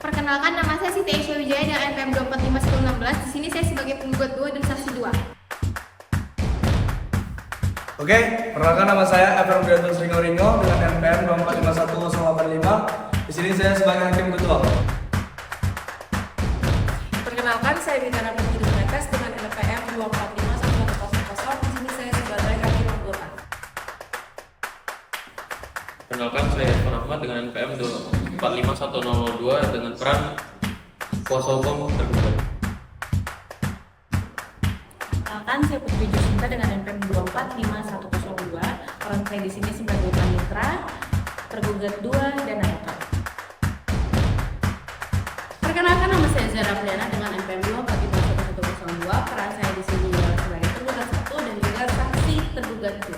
Perkenalkan, nama saya Siti Aisyah Wijaya dengan NPM 245/16. Di sini saya sebagai penggugat 2 dan saksi 2. Oke, perkenalkan nama saya Efraim Brianto Ringo dengan NPM 2451085. Di sini saya sebagai hakim ketua. Perkenalkan, saya Bintana Putri Metes dengan NPM 2451000. Di sini saya sebagai hakim anggota. Perkenalkan, saya Irfan Ahmad dengan NPM 45102 dengan peran kuasa hukum tergugat. Perkenalkan, saya Putri Jacinta dengan NPM 2451002. Peran saya di sini sebagai panitra, tergugat 2 dan advokat. Perkenalkan, nama saya Zara Priana dengan NPM 2451102. Peran saya di sini adalah sebagai tergugat 1 dan juga saksi tergugat 2.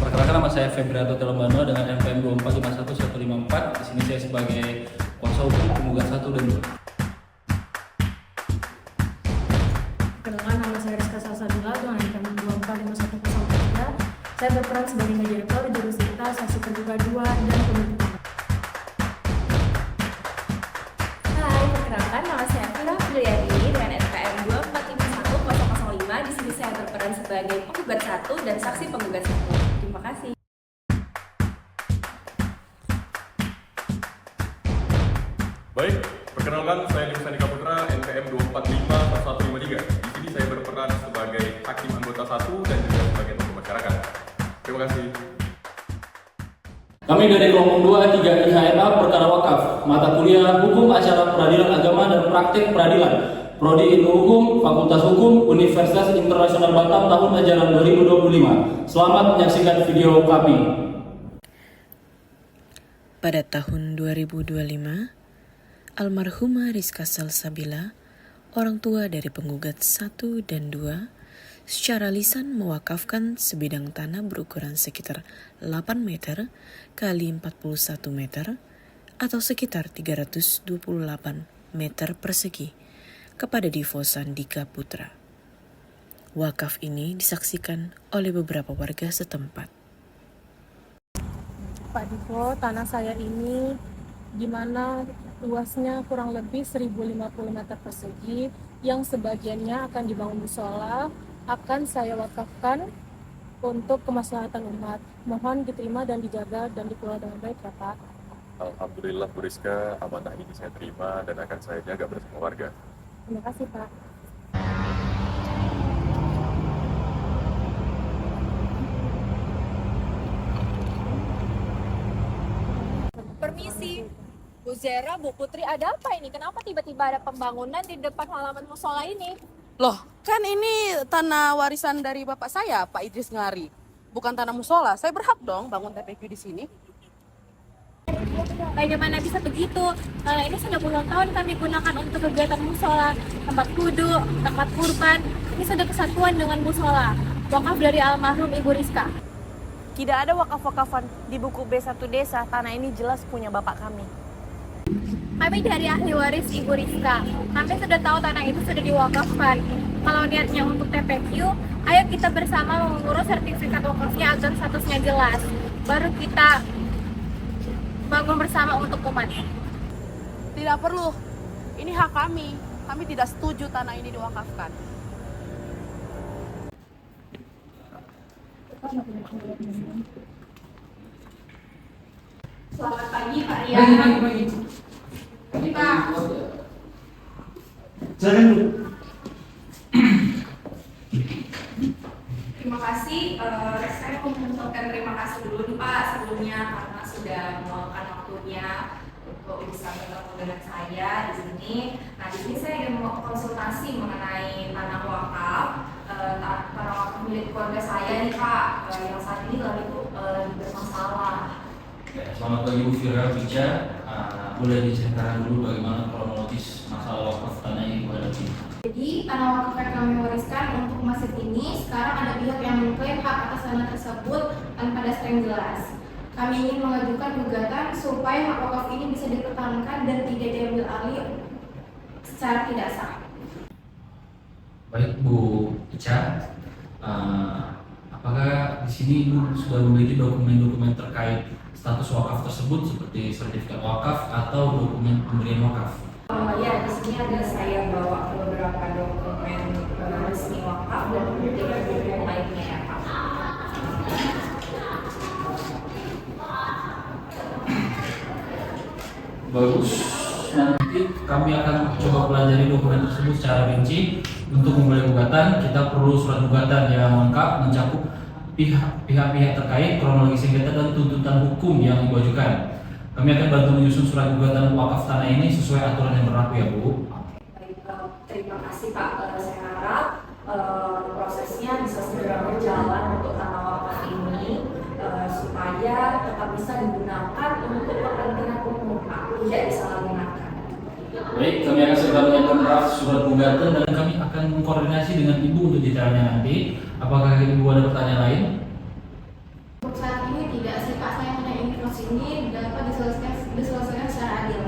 Perkenalkan, nama saya Febrianto Telomano dengan NPM 2451154. Di sini saya sebagai kuasa hukum penggugat 1 dan 2. Perkenalkan, nama saya Rizka Salsabila dengan NPM 2451003. Saya berperan sebagai mediator, jurusita, saksi tergugat 2 dan penuntut. Hai, perkenalkan, nama saya Fira Filyadi dengan NPM 2451005. Di sini saya berperan sebagai penggugat 1 dan saksi penggugat 1. Terima kasih. Baik, perkenalkan saya Lim Sandika Putra, NPM 2451153. Di sini saya berperan sebagai hakim anggota 1 dan juga sebagai tokoh masyarakat. Terima kasih. Kami dari kelompok 2 3 IHMA Perkara Wakaf, mata kuliah Hukum Acara Peradilan Agama dan Praktik Peradilan, Prodi Ilmu Hukum, Fakultas Hukum, Universitas Internasional Batam tahun ajaran 2025. Selamat menyaksikan video kami. Pada tahun 2025, almarhumah Rizka Salsabila, orang tua dari penggugat 1 dan 2, secara lisan mewakafkan sebidang tanah berukuran sekitar 8 meter kali 41 meter atau sekitar 328 meter persegi kepada Divo Sandika Putra. Wakaf ini disaksikan oleh beberapa warga setempat. Pak Divo, tanah saya ini di mana luasnya kurang lebih 1050 meter persegi yang sebagiannya akan dibangun musola, akan saya wakafkan untuk kemaslahatan umat. Mohon diterima dan dijaga dan dikelola dengan baik ya Pak. Alhamdulillah Bu Rizka, amanah ini saya terima dan akan saya jaga bersama warga. Terima kasih Pak. Permisi, Bu Zera, Bu Putri, ada apa ini? Kenapa tiba-tiba ada pembangunan di depan halaman musola ini? Loh, kan ini tanah warisan dari bapak saya, Pak Idris Ngari. Bukan tanah musola. Saya berhak dong bangun TPQ di sini. Bagaimana bisa begitu? Ini sudah puluhan tahun kami gunakan untuk kegiatan musola, tempat wudhu, tempat kurban. Ini sudah kesatuan dengan musola. Wakaf dari almarhum Ibu Rizka. Tidak ada wakaf-wakafan di buku B1 desa. Tanah ini jelas punya bapak kami. Kami dari ahli waris Ibu Rizka. Kami sudah tahu tanah itu sudah diwakafkan. Kalau niatnya untuk TPQ, ayo kita bersama mengurus sertifikat wakafnya agar statusnya jelas. Baru kita bangun bersama untuk umat. Tidak perlu. Ini hak kami. Kami tidak setuju tanah ini diwakafkan. Selamat pagi Pak Rian. Ini Pak. Terima kasih. Saya mau mengucapkan terima kasih dulu nih Pak sebelumnya karena sudah meluangkan waktunya untuk bisa bertemu dengan saya di sini. Nah di sini saya ingin mau konsultasi mengenai tanah wakaf, tanah wakaf milik keluarga saya nih Pak, yang saat ini lagi bermasalah. Ya, selamat pagi Bu Fira Bica. Boleh diceritakan dulu bagaimana kronologis masalah wakaf tanah ini kepada kita? Jadi tanah wakaf yang kami wariskan untuk masjid ini sekarang ada pihak yang mengklaim hak atas tanah tersebut tanpa dasar yang jelas. Kami ingin mengajukan gugatan supaya hak wakaf ini bisa dipertahankan dan tidak diambil alih secara tidak sah. Baik Bu Ica, apakah di sini Ibu sudah memiliki dokumen-dokumen terkait status wakaf tersebut seperti sertifikat wakaf atau dokumen pemberian wakaf? Ya, di sini ada saya bawa beberapa dokumen resmi wakaf dan bukti yang lainnya ya Pak. Bagus, nanti kami akan coba pelajari dokumen tersebut secara rinci. Untuk memulai gugatan, kita perlu surat gugatan yang lengkap mencakup pihak-pihak terkait, kronologi sengketa dan tuntutan hukum yang diajukan. Kami akan bantu menyusun surat gugatan wakaf tanah ini sesuai aturan yang berlaku ya Bu. Baik, terima kasih Pak. Saya harap prosesnya bisa segera berjalan untuk tanah wakaf ini supaya tetap bisa digunakan untuk kepentingan umum Pak, tidak disalahgunakan. Baik, kami akan segera menyiapkan draft surat gugatan dan kami akan mengkoordinasi dengan Ibu untuk detailnya nanti. Apakah Ibu ada pertanyaan lain? Untuk saat ini tidak sih Pak, saya hanya ingin proses ini dapat diselesaikan secara adil.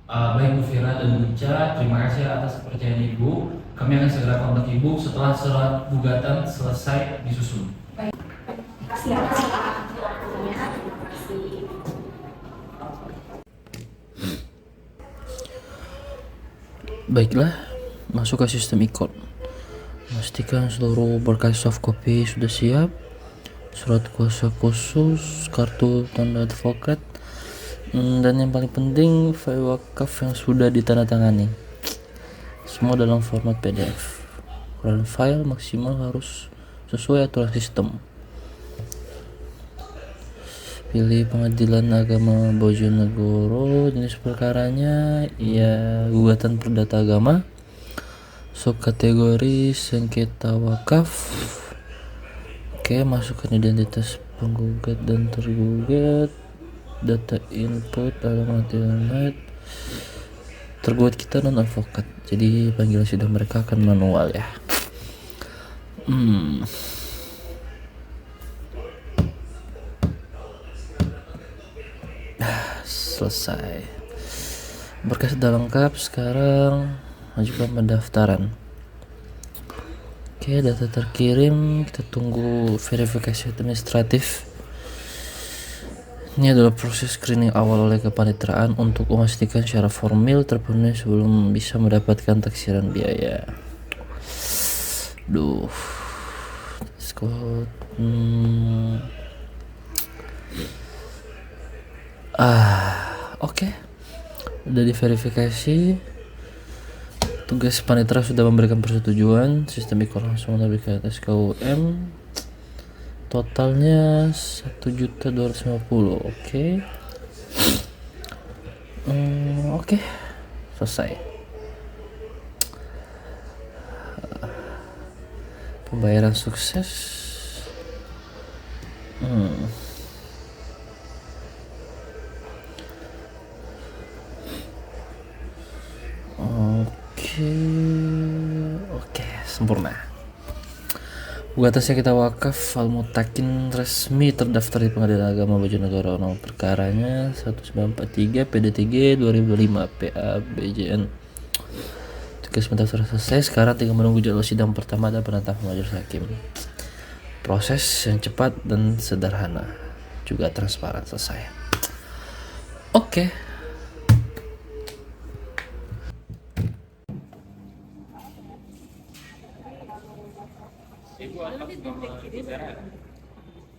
Baik Bu Fira dan Bu Ica, terima kasih atas kepercayaan Ibu. Kami akan segera kontak Ibu setelah surat gugatan selesai disusun. Baik, terima kasih ya Pak. Terima kasih. Baiklah, masuk ke sistem e-court. Pastikan seluruh berkas soft copy sudah siap, surat kuasa khusus, kartu tanda advokat, dan yang paling penting file wakaf yang sudah ditandatangani. Semua dalam format PDF. Ukuran file maksimal harus sesuai aturan sistem. Pilih Pengadilan Agama Bojonegoro, jenis perkaranya ya gugatan perdata agama, subkategori sengketa wakaf. Oke, masukkan identitas penggugat dan tergugat, data input, alamat internet. Tergugat kita non advokat, jadi panggilan sidang mereka akan manual ya. Selesai. Berkas sudah lengkap, sekarang ajukan pendaftaran. Oke, data terkirim, kita tunggu verifikasi administratif. Ini adalah proses screening awal oleh kepaniteraan untuk memastikan syarat formil terpenuhi sebelum bisa mendapatkan taksiran biaya. Oke. Udah diverifikasi. Tugas panitera sudah memberikan persetujuan. Sistem e-court langsung menerbitkan SKUM. Totalnya 1.250.000. Oke. Selesai. Pembayaran sukses. Oke, sempurna. Gugatannya kita wakaf Al-Mutakin resmi terdaftar di Pengadilan Agama Bojonegoro. Nomor perkaranya 1943 PD3 2005 PA BJN. Tugas pendaftaran selesai. Sekarang tinggal menunggu jadwal sidang pertama dan penetapan majelis hakim. Proses yang cepat dan sederhana, juga transparan. Selesai. Oke. Ibu atas nama Sarah.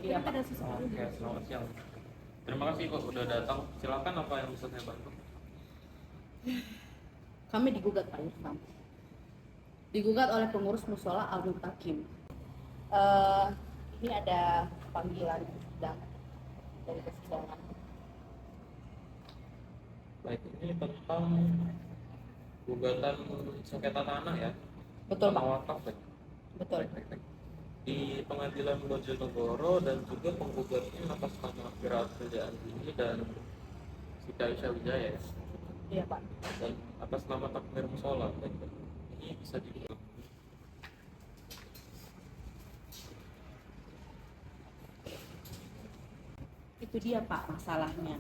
Iya Pak. Oke, selamat siang. Terima kasih Ibu udah datang. Silakan apa yang bisa saya bantu? Kami digugat Pak Irfan. Digugat oleh pengurus Musola Al-Mutakin. Ini ada panggilan sidang dari persidangan. Baik, ini tentang gugatan sengketa tanah ya? Betul Pak. Tanah wakaf ya? Betul. Baik. Di Pengadilan Bojonegoro dan juga penggugatnya atas nama Fira Kerjaan ini dan Siti Aisyah Wijaya ya? Iya Pak. Dan atas nama Takmir Musola. Ini bisa dibuka. Itu dia Pak masalahnya.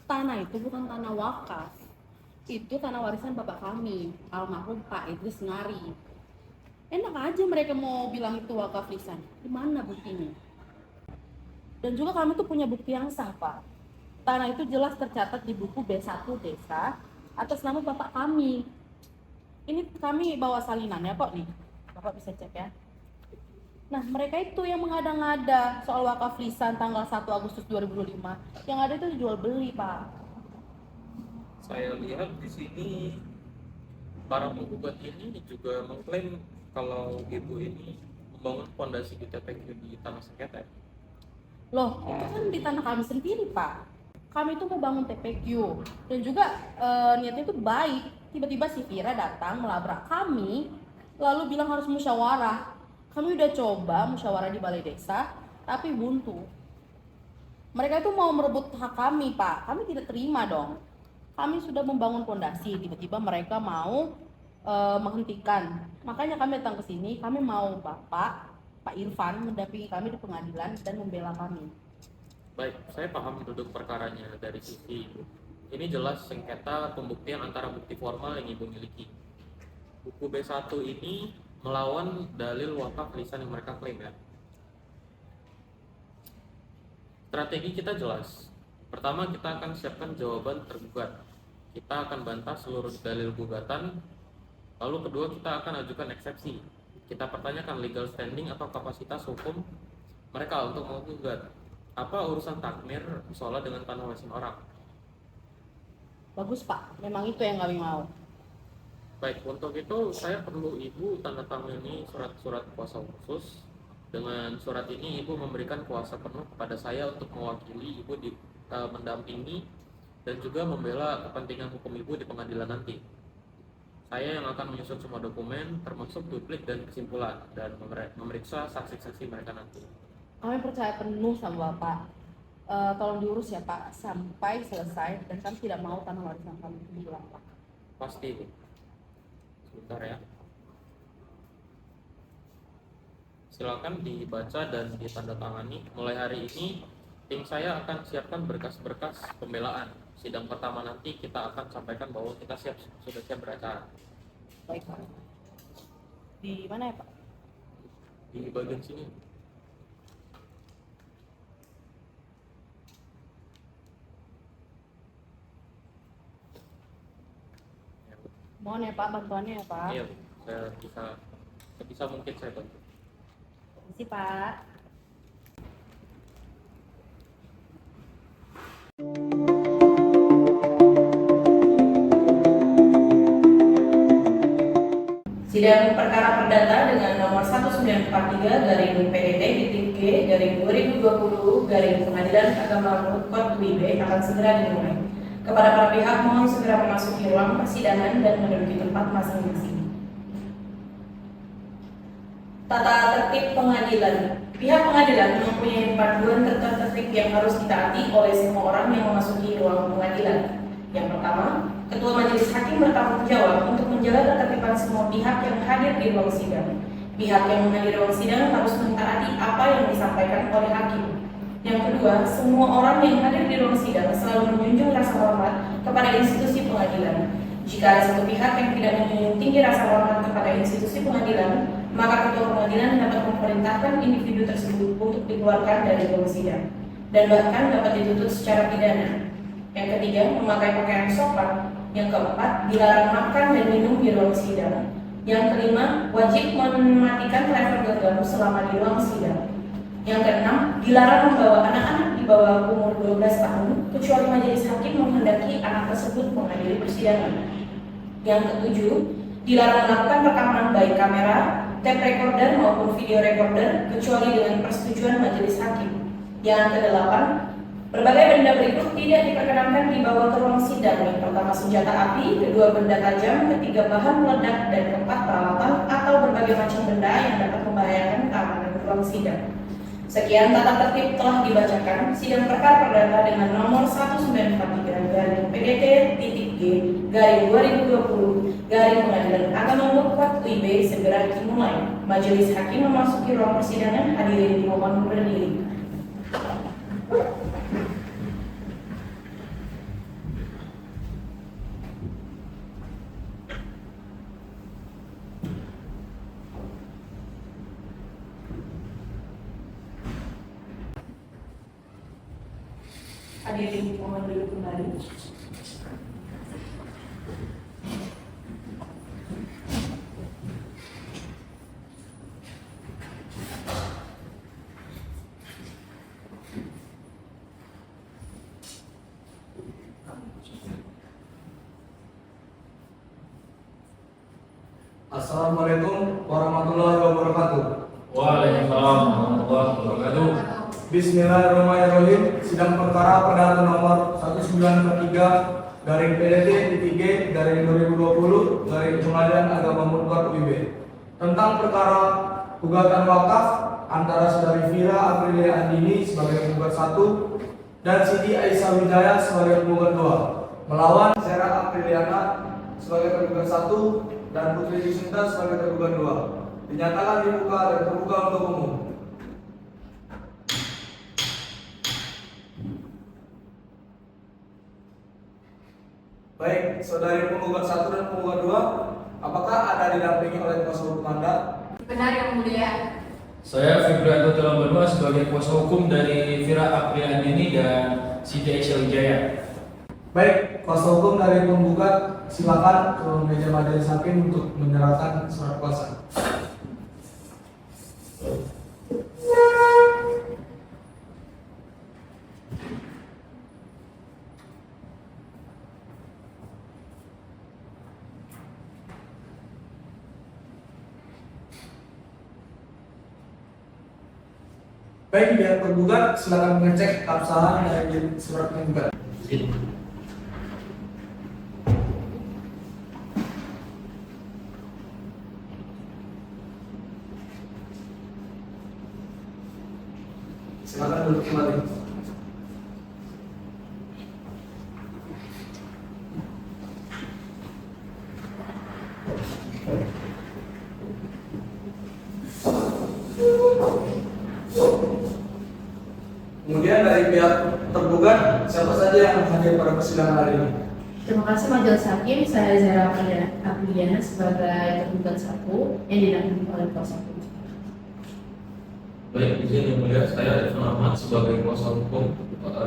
Tanah itu bukan tanah wakaf. Itu tanah warisan bapak kami, almarhum Pak Idris Ngari. Enak aja mereka mau bilang itu wakaf lisan. Di mana buktinya? Dan juga kami tuh punya bukti yang sah, Pak. Tanah itu jelas tercatat di buku B1 desa atas nama bapak kami. Ini kami bawa salinannya kok nih. Bapak bisa cek ya. Nah, mereka itu yang mengada-ngada soal wakaf lisan tanggal 1 Agustus 2025. Yang ada itu jual beli, Pak. Saya lihat di sini para penggugat ini juga mengklaim kalau ibu ini membangun fondasi di TPQ di tanah sengketa. Loh, itu kan di tanah kami sendiri, Pak. Kami itu mau bangun TPQ dan juga niatnya itu baik. Tiba-tiba si Vira datang melabrak kami, lalu bilang harus musyawarah. Kami udah coba musyawarah di balai desa, tapi buntu. Mereka itu mau merebut hak kami, Pak. Kami tidak terima dong. Kami sudah membangun fondasi, tiba-tiba mereka mau menghentikan. Makanya kami datang ke sini, kami mau Pak Irfan mendampingi kami di pengadilan dan membela kami. Baik, saya paham duduk perkaranya dari sisi ibu. Ini jelas sengketa pembuktian antara bukti formal yang ibu miliki. Buku B1 ini melawan dalil wakaf lisan yang mereka klaim ya. Strategi kita jelas. Pertama, kita akan siapkan jawaban tergugat. Kita akan bantah seluruh dalil gugatan. Lalu kedua, kita akan ajukan eksepsi. Kita pertanyakan legal standing atau kapasitas hukum mereka untuk menggugat. Apa urusan takmir musola dengan tanah warisan orang? Bagus, Pak. Memang itu yang kami mau. Baik, untuk itu saya perlu ibu tanda tangani surat-surat kuasa khusus. Dengan surat ini ibu memberikan kuasa penuh kepada saya untuk mewakili ibu mendampingi dan juga membela kepentingan hukum ibu di pengadilan nanti. Saya yang akan menyusun semua dokumen termasuk duplik dan kesimpulan dan memeriksa saksi-saksi mereka nanti. Kami percaya penuh sama Bapak. Tolong diurus ya, Pak, sampai selesai, dan kami tidak mau tanah warisan kami hilang, Pak. Pasti, Bu. Sebentar ya. Silakan dibaca dan ditandatangani. Mulai hari ini tim saya akan siapkan berkas-berkas pembelaan. Sidang pertama nanti kita akan sampaikan bahwa kita sudah siap beracara. Baik, Pak. Di mana ya, Pak? Di bagian sini. Mohon ya, Pak, bantuannya ya, Pak. Iya, Bu. Saya sebisa mungkin saya bantu. Terima kasih, Pak. Sidang perkara perdata dengan nomor 1943 garing PDT-G garing 2020 garing Pengadilan Agama Kot WIB akan segera dimulai. Kepada para pihak mohon segera memasuki ruang persidangan dan menduduki tempat masing-masing. Tata tertib pengadilan. Pihak pengadilan mempunyai panduan tata tertib yang harus ditaati oleh semua orang yang memasuki ruang pengadilan. Yang pertama, Ketua Majelis Hakim bertanggung jawab untuk menjaga ketertiban semua pihak yang hadir di ruang sidang. Pihak yang menghadiri ruang sidang harus mentaati apa yang disampaikan oleh hakim. Yang kedua, semua orang yang hadir di ruang sidang selalu menjunjung rasa hormat kepada institusi pengadilan. Jika ada satu pihak yang tidak menjunjung tinggi rasa hormat kepada institusi pengadilan, maka ketua pengadilan dapat memerintahkan individu tersebut untuk dikeluarkan dari ruang sidang dan bahkan dapat dituntut secara pidana. Yang ketiga, memakai pakaian sopan. Yang keempat, dilarang makan dan minum di ruang sidang. Yang kelima, wajib mematikan telepon genggam selama di ruang sidang. Yang keenam, dilarang membawa anak-anak di bawah umur 12 tahun kecuali majelis hakim menghendaki anak tersebut menghadiri persidangan. Yang ketujuh, dilarang melakukan rekaman baik kamera, tape recorder maupun video recorder kecuali dengan persetujuan majelis hakim. Yang kedelapan, berbagai benda berikut tidak diperkenankan dibawa ke ruang sidang. Yang pertama, senjata api, kedua, benda tajam, ketiga, bahan meledak, dan keempat, peralatan atau berbagai macam benda yang dapat membahayakan keamanan ruang sidang. Sekian tata tertib telah dibacakan. Sidang perkara perdata dengan nomor 1943 garing PDT-G garing 2020 garing Pengadilan Agama Kot WIB segera dimulai. Majelis hakim memasuki ruang persidangan. Hadirin dimohon berdiri. hadirin mohon duduk kembali. Assalamualaikum warahmatullahi wabarakatuh. Waalaikumsalam warahmatullahi wabarakatuh. Bismillahirrahmanirrahim. Sidang perkara perdana nomor 1943 garing PDT titik G garing 2020 garing Pengadilan Agama Munkar UIB tentang perkara gugatan wakaf antara saudari Vira Aprilia Andini sebagai penggugat 1 dan Siti Aisyah Wijaya sebagai penggugat 2 melawan Zera Apriliana sebagai tergugat 1 dan Putri Yusinta sebagai tergugat 2 dinyatakan dibuka dan terbuka untuk umum. Baik, saudari penggugat 1 dan penggugat 2, apakah ada didampingi oleh kuasa hukum Anda? Benar Yang Mulia. Saya Fibrianto Telambanua sebagai kuasa hukum dari Vira Aprilia Andini dan Siti Aisyah Wijaya. Baik, kuasa hukum dari penggugat silakan ke meja majelis hakim untuk menyerahkan surat kuasa. Baik, pihak penggugat silakan mengecek keabsahan dari surat penggugat. Silakan duduk kembali. Kemudian dari pihak tergugat, siapa saja yang hadir pada persidangan hari ini? Terima kasih Majelis Hakim, saya Zera Apriliana sebagai tergugat 1 yang didampingi oleh kuasa hukum. Baik, izin Yang Mulia, saya Arifin Ahmad sebagai kuasa hukum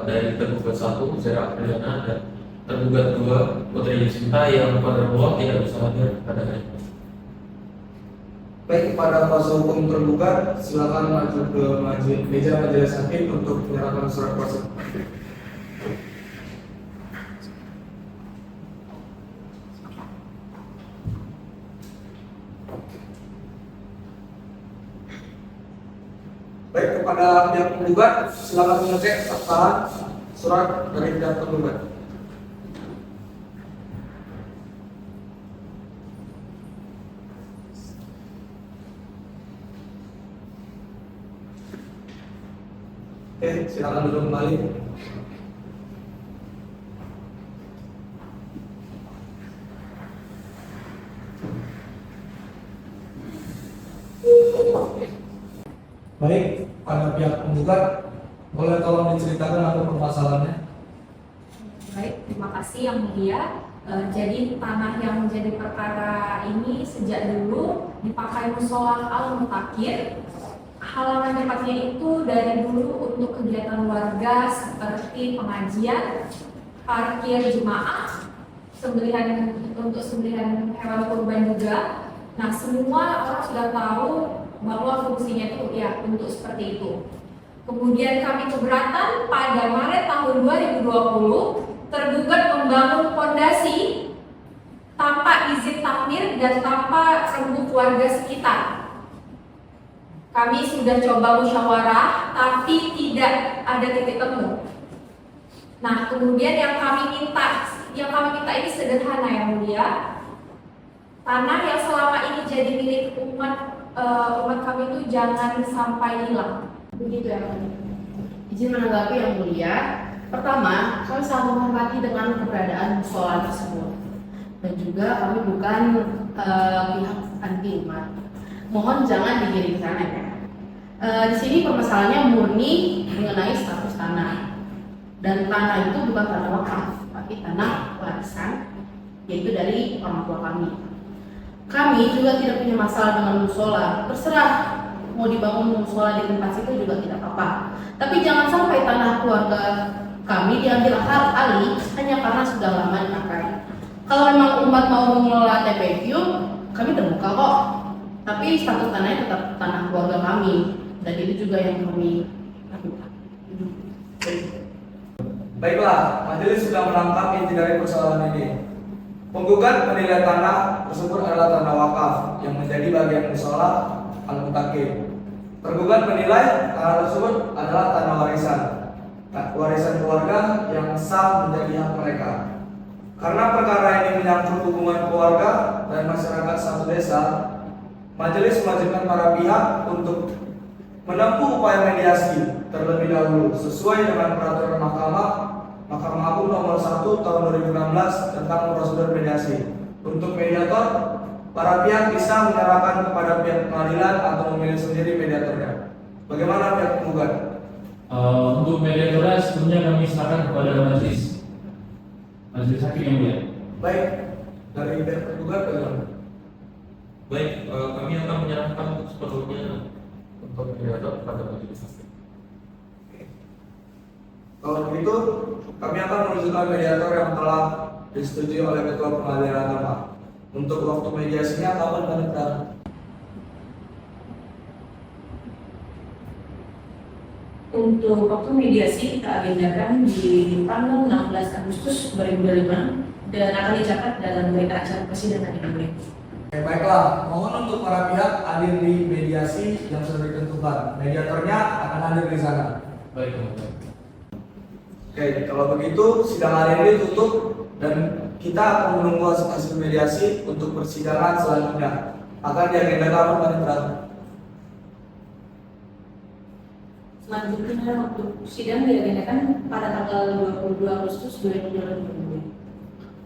dari tergugat 1 Zera Apriliana dan tergugat 2 Putri Yusinta yang pada Allah tidak bisa hadir pada hari ini. Baik, kepada kuasa hukum tergugat, silakan maju ke meja majelis hakim untuk menyerahkan surat kuasa. Baik, kepada pihak penggugat, silakan mengecek keabsahan surat dari pihak tergugat. Oke, silakan duduk kembali. Baik, pada pihak penggugat, boleh tolong diceritakan apa permasalahannya? Baik, terima kasih Yang Mulia. Jadi tanah yang menjadi perkara ini sejak dulu dipakai musola al-mutakir. Halaman tempatnya itu dari dulu untuk kegiatan warga seperti pengajian, parkir jemaah, untuk sembelihan hewan kurban juga. Nah, semua orang sudah tahu bahwa fungsinya itu ya untuk seperti itu. Kemudian kami keberatan pada Maret tahun 2020 tergugat membangun fondasi tanpa izin takmir dan tanpa rembuk warga sekitar. Kami sudah coba musyawarah, tapi tidak ada titik temu. Nah, kemudian yang kami minta ini sederhana Yang Mulia. Tanah yang selama ini jadi milik umat kami itu jangan sampai hilang. Begitu ya, izin menanggapi Yang Mulia. Pertama, kami sangat menghormati dengan keberadaan musola tersebut, dan juga kami bukan pihak anti umat. Mohon jangan digiring ke sana ya. Di sini permasalahannya murni mengenai status tanah, dan tanah itu bukan tanah wakaf, tapi tanah warisan, yaitu dari orang tua kami. Kami juga tidak punya masalah dengan musola, terserah mau dibangun musola di tempat situ juga tidak apa-apa. Tapi jangan sampai tanah keluarga kami diambil alih hanya karena sudah lama dipakai. Kalau memang umat mau mengelola TPQ, kami terbuka kok. Tapi status tanahnya tetap tanah keluarga kami, dan itu juga yang kami lakukan. Baiklah, majelis sudah menangkap inti dari persoalan ini. Penggugat menilai tanah tersebut adalah tanah wakaf yang menjadi bagian musola al-mutakin. Tergugat menilai tanah tersebut adalah tanah warisan keluarga yang sah menjadi hak mereka. Karena perkara ini menyangkut hubungan keluarga dan masyarakat satu desa, majelis mewajibkan para pihak untuk menempuh upaya mediasi terlebih dahulu sesuai dengan peraturan Mahkamah Agung nomor 1 tahun 2016 tentang prosedur mediasi. Untuk mediator, para pihak bisa menyerahkan kepada pihak pengadilan atau memilih sendiri mediatornya. Bagaimana pihak penggugat? Untuk mediatornya sebelumnya kami serahkan kepada majelis hakim yang mulia. Baik, dari pihak penggugat bagaimana? Baik, kami akan menyerahkan sepenuhnya untuk mediator kepada majelis hakim. Kalau begitu, kami akan menunjukkan mediator yang telah disetujui oleh Ketua Pengadilan Agama. Untuk waktu mediasinya kapan Pak? Untuk waktu mediasi kita agendakan di tanggal 16 Agustus 2025 dan akan dicatat dalam berita acara persidangan ini. Baiklah, mohon untuk para pihak hadir di mediasi yang sudah ditentukan. Mediatornya akan hadir di sana. Baik. Oke, kalau begitu sidang hari ini tutup dan kita akan menunggu hasil mediasi untuk persidangan selanjutnya. Akan diagendakan pada Selanjutnya untuk sidang diagendakan pada tanggal 22 Agustus 2025.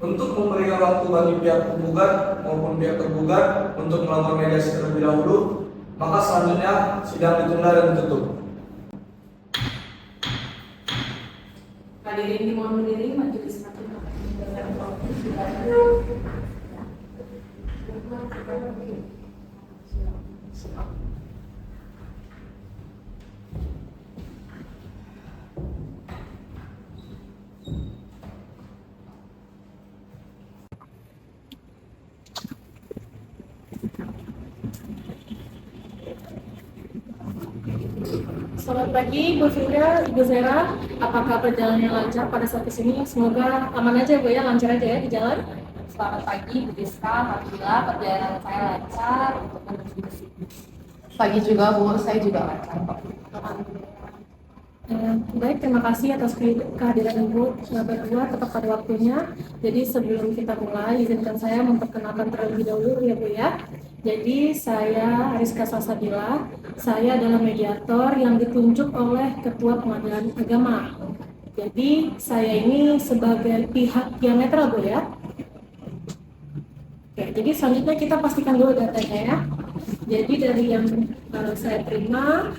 Untuk memberikan waktu bagi pihak penggugat maupun pihak tergugat untuk melakukan mediasi terlebih dahulu, maka selanjutnya sidang ditunda dan ditutup. Hadirin dimohon berdiri, majelis hakim akan mendengarkan Selamat pagi Bu Fira, Ibu Zera. Apakah perjalanannya lancar pada saat kesini? Semoga aman aja Bu ya, lancar aja ya di jalan. Selamat pagi Bu Rizka, alhamdulillah perjalanan saya lancar untuk menuju ke sini. Pagi juga Bu, saya juga lancar kok. Baik, terima kasih atas kehadiran Ibu berdua tepat pada waktunya. Jadi sebelum kita mulai, izinkan saya memperkenalkan terlebih dahulu ya Bu ya. Jadi saya Rizka Salsabila, saya adalah mediator yang ditunjuk oleh Ketua Pengadilan Agama. Jadi saya ini sebagai pihak yang netral Bu ya. Oke, jadi selanjutnya kita pastikan dulu datanya ya. Jadi dari yang saya terima,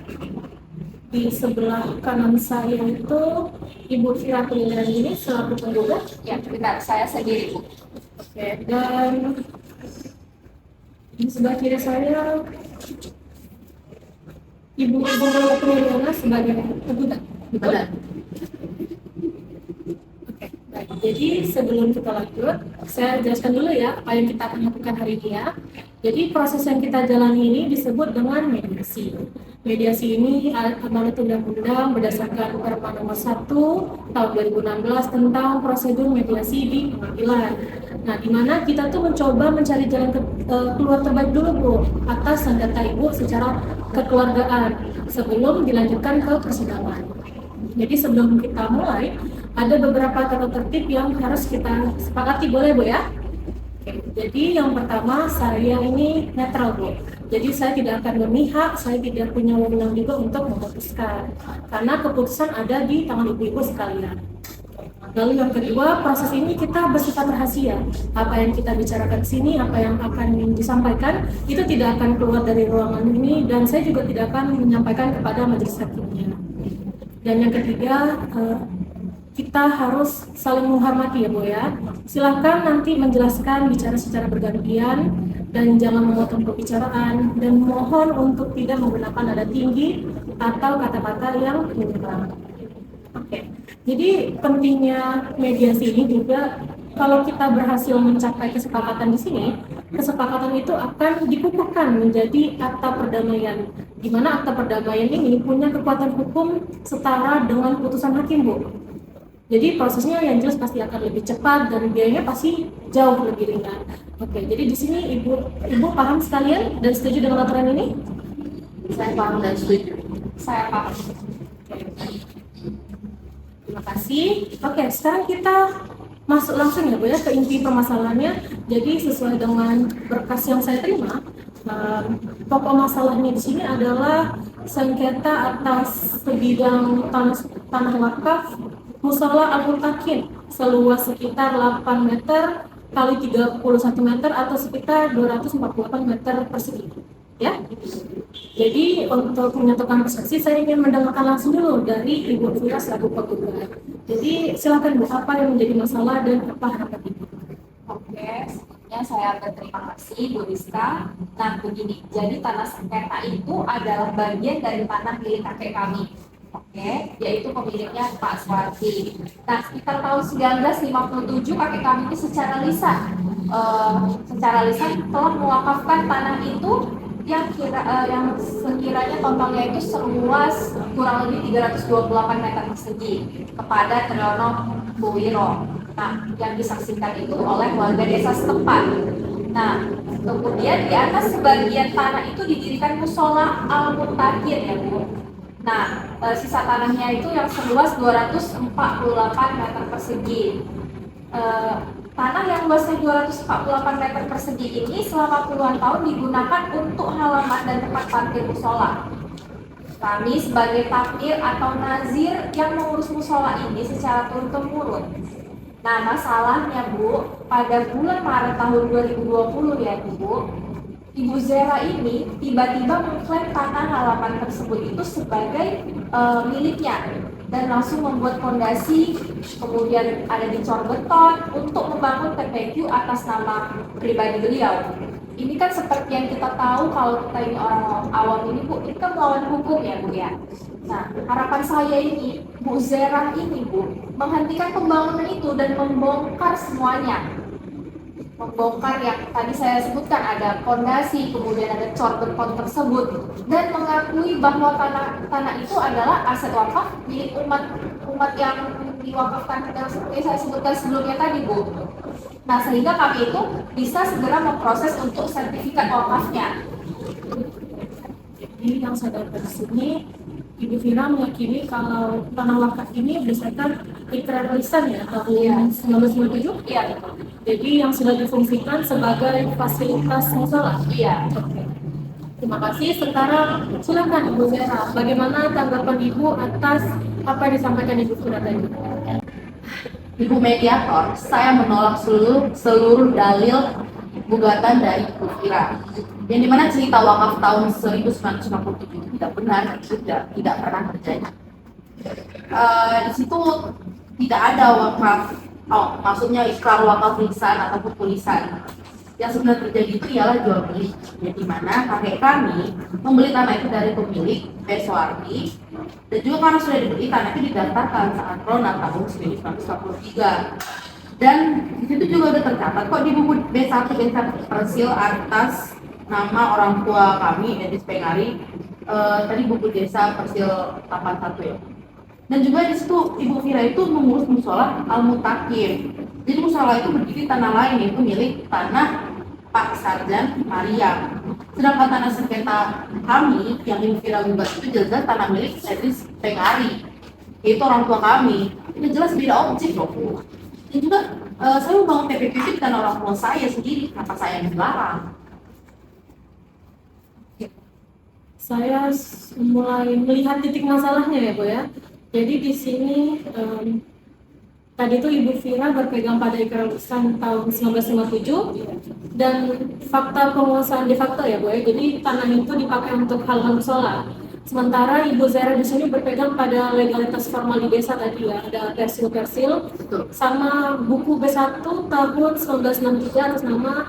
di sebelah kanan saya itu Ibu Fira Pilihan ini selaku penggugat. Ya, benar, saya sendiri Bu. Oke, dan di sebelah kiri saya Ibu Priyana sebagai penggugat. Benar. Oke, baik. Jadi sebelum kita lanjut, saya jelaskan dulu ya apa yang kita akan lakukan hari ini ya. Jadi proses yang kita jalani ini disebut dengan mediasi. Mediasi ini amanat undang-undang berdasarkan Perma nomor 1 tahun 2016 tentang prosedur mediasi di pengadilan. Nah, di mana kita tuh mencoba mencari jalan keluar terbaik dulu Bu atas sengketa Ibu secara kekeluargaan sebelum dilanjutkan ke persidangan. Jadi sebelum kita mulai, ada beberapa tata tertib yang harus kita sepakati, boleh Bu ya? Oke, jadi yang pertama, saya ini netral Bu. Jadi saya tidak akan memihak, saya tidak punya wewenang juga untuk memutuskan. Karena keputusan ada di tangan ibu-ibu sekalian. Lalu yang kedua, proses ini kita bersifat rahasia. Apa yang kita bicarakan di sini, apa yang akan disampaikan, itu tidak akan keluar dari ruangan ini, dan saya juga tidak akan menyampaikan kepada majelis hakimnya. Dan yang ketiga, kita harus saling menghormati ya Bu ya. Silahkan nanti menjelaskan, bicara secara bergantian, dan jangan memotong pembicaraan, dan mohon untuk tidak menggunakan nada tinggi atau kata-kata yang menyerang. Oke. Jadi pentingnya mediasi ini juga kalau kita berhasil mencapai kesepakatan di sini, kesepakatan itu akan dikukuhkan menjadi akta perdamaian. Di mana akta perdamaian ini punya kekuatan hukum setara dengan putusan hakim, Bu. Jadi prosesnya yang jelas pasti akan lebih cepat dan biayanya pasti jauh lebih ringan. Oke, jadi di sini ibu paham sekalian dan setuju dengan aturan ini? Saya paham dan setuju. Saya paham. Terima kasih. Oke, sekarang kita masuk langsung ya Bu ya ke inti permasalahannya. Jadi sesuai dengan berkas yang saya terima, pokok masalahnya di sini adalah sengketa atas sebidang tanah wakaf Musola Al-Mutakin seluas sekitar 8 meter kali 31 meter atau sekitar 248 meter persegi. Ya. Jadi untuk menyatukan persepsi saya ingin mendengarkan langsung dulu dari Ibu Fira selaku penggugat. Jadi silakan Bu, apa yang menjadi masalah dan apa harapan Ibu? Oke, sebelumnya saya berterima kasih Bu Rizka. Nah begini, jadi tanah sengketa itu adalah bagian dari tanah milik kakek kami. Oke, yaitu pemiliknya Pak Suwarti. Nah, sekitar tahun 1957 kakek kami ini secara lisan telah mewakafkan tanah itu yang sekiranya totalnya itu seluas kurang lebih 328 meter persegi kepada Triyono Buwiro. Nah, yang disaksikan itu oleh warga desa setempat. Nah, kemudian di atas sebagian tanah itu didirikan musola Al-Mutakin ya Bu. Nah, sisa tanahnya itu yang seluas 248 meter persegi. Tanah yang luasnya 248 meter persegi ini selama puluhan tahun digunakan untuk halaman dan tempat parkir musola. Kami sebagai takmir atau nazir yang mengurus musola ini secara turun-temurun. Nah, masalahnya Bu, pada bulan Maret tahun 2020 ya Bu, Ibu Zera ini tiba-tiba mengklaim tanah halaman tersebut itu sebagai miliknya dan langsung membuat fondasi, kemudian ada dicor beton untuk membangun TPQ atas nama pribadi beliau. Ini kan seperti yang kita tahu kalau kita ini orang awam ini Bu, ini kan melawan hukum ya Bu ya. Nah, harapan saya ini, Bu Zera ini Bu, menghentikan pembangunan itu dan membongkar semuanya. Membongkar yang tadi saya sebutkan ada fondasi, kemudian ada cor beton tersebut, dan mengakui bahwa tanah itu adalah aset wakaf milik umat yang diwakafkan yang seperti saya sebutkan sebelumnya tadi Bu. Nah, sehingga kami itu bisa segera memproses untuk sertifikat wakafnya. Jadi yang saya dapat di sini, Ibu Fira meyakini kalau tanah wakaf ini berdasarkan ikrar lisan ya tahun 1997. Iya. Jadi yang sudah difungsikan sebagai fasilitas musola. Iya. Oke. Terima kasih. Sekarang silakan Ibu Zera, bagaimana tanggapan Ibu atas apa yang disampaikan Ibu Fira tadi? Ibu mediator, saya menolak seluruh dalil gugatan dari Ibu Fira. Yang dimana cerita wakaf tahun 1957 itu tidak benar, tidak pernah terjadi. Di situ tidak ada wakaf, maksudnya ikrar wakaf lisan ataupun tulisan. Yang sebenarnya terjadi itu ialah jual beli, di mana kakek kami membeli tanah itu dari pemilik P. Suwarti, dan juga karena sudah dibeli tanah itu didaftarkan saat Rona tahun 1943. Dan di situ juga udah tercatat kok di buku B1 Persil atas nama orang tua kami, Edis Pengari, tadi buku desa Persil 81 ya. Dan juga di situ Ibu Fira itu mengurus musola Al-Mutakin. Jadi musola itu berdiri tanah lain, yaitu milik tanah Pak Sarjan Maria. Sedangkan tanah sengketa kami yang Ibu Fira gugat itu jelas tanah milik Edis Pengari, yaitu orang tua kami. Ini jelas beda objek loh Bu. Dan juga saya membangun TPQ itu di tanah orang tua saya sendiri, kenapa saya yang dilarang? Saya mulai melihat titik masalahnya ya Bu ya. Jadi di sini tadi itu Ibu Fira berpegang pada ikrar lisan tahun 1957 dan fakta penguasaan de facto ya Bu ya. Jadi tanah itu dipakai untuk halaman musola. Sementara Ibu Zera di sini berpegang pada legalitas formal di desa tadi ya, ada persil-persil sama buku B1 tahun 1963 atas nama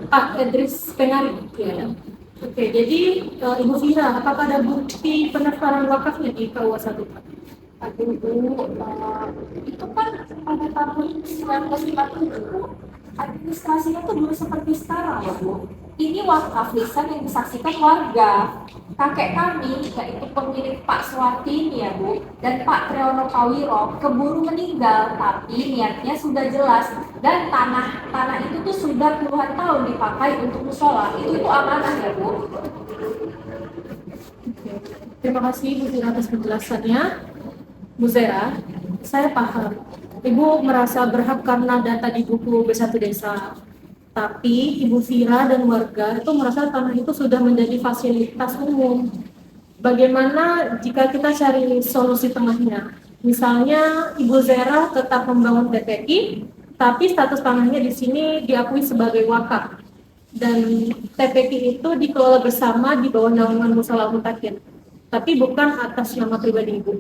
Pak Edris Pengari ya. Oke, jadi Ibu Fira, apakah ada bukti pendaftaran wakafnya di KUA 1 Pak? Aduh Bu, itu kan pada tahun 1947 administrasinya tuh belum seperti sekarang ya Bu. Ini wakaf lisan yang disaksikan warga. Kakek kami, yaitu pemilik Pak Suwarti ini ya Bu, dan Pak Treono Pawiro keburu meninggal, tapi niatnya sudah jelas dan tanah itu tuh sudah puluhan tahun dipakai untuk musola. Itu amanah ya Bu. Terima kasih Bu Zira atas penjelasannya. Bu Zera, saya paham. Ibu merasa berhak karena data di buku B1 Desa. Tapi Ibu Vira dan warga itu merasa tanah itu sudah menjadi fasilitas umum. Bagaimana jika kita cari solusi tengahnya? Misalnya Ibu Zera tetap membangun TPI, tapi status tanahnya di sini diakui sebagai wakaf. Dan TPI itu dikelola bersama di bawah naungan Musyawarah Mutakin, tapi bukan atas nama pribadi Ibu.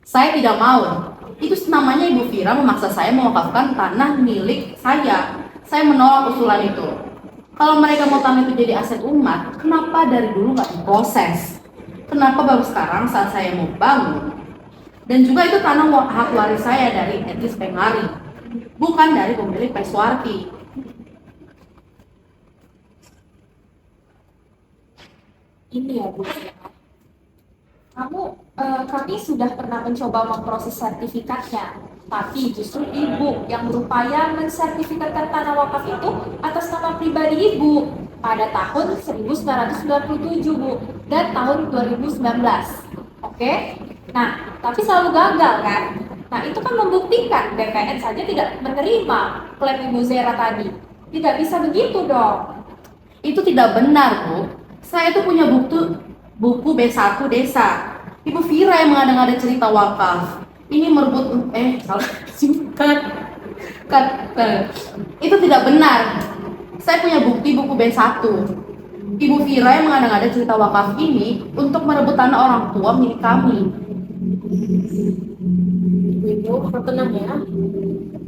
Saya tidak mau. Itu namanya Ibu Vira memaksa saya mewakafkan tanah milik saya. Saya menolak usulan itu. Kalau mereka mau tanah itu jadi aset umat, kenapa dari dulu nggak diproses? Kenapa baru sekarang saat saya mau bangun? Dan juga itu tanah hak waris saya dari etnis Pengari, bukan dari pemilik Peswarti. Ini ya Bu, kami sudah pernah mencoba memproses sertifikatnya, tapi justru Ibu yang berupaya mensertifikatkan tanah wakaf itu atas nama pribadi Ibu pada tahun 1997 Bu dan tahun 2019. Oke? Nah, tapi selalu gagal kan? Nah, itu kan membuktikan BPN saja tidak menerima klaim Ibu Zera tadi. Tidak bisa begitu dong. Itu tidak benar, Bu. Saya itu punya buku B1 Desa. Ibu Vira yang mengada-ngada cerita wakaf. Ini merebut salah singkat. Itu tidak benar. Saya punya bukti buku B1. Ibu Vira yang mengada-ngada cerita wakaf ini untuk merebut tanah orang tua milik kami. Ibu, tenang ya.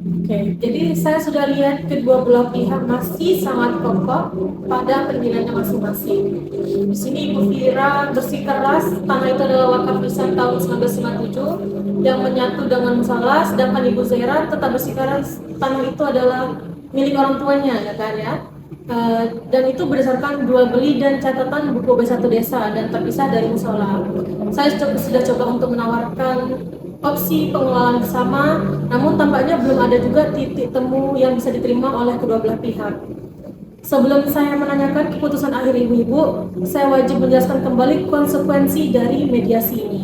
Oke, jadi saya sudah lihat kedua belah pihak masih sangat kokoh pada pendiriannya masing-masing. Di sini Ibu Vira bersikeras tanah itu adalah wakaf lisan tahun 1997 yang menyatu dengan musalah, sedangkan Ibu Zera tetap bersikeras tanah itu adalah milik orang tuanya, ya kan ya. Dan itu berdasarkan jual beli dan catatan buku B1 Desa dan terpisah dari musola. Saya sudah coba untuk menawarkan opsi pengelolaan bersama, namun tampaknya belum ada juga titik temu yang bisa diterima oleh kedua belah pihak. Sebelum saya menanyakan keputusan akhir ibu-ibu, saya wajib menjelaskan kembali konsekuensi dari mediasi ini.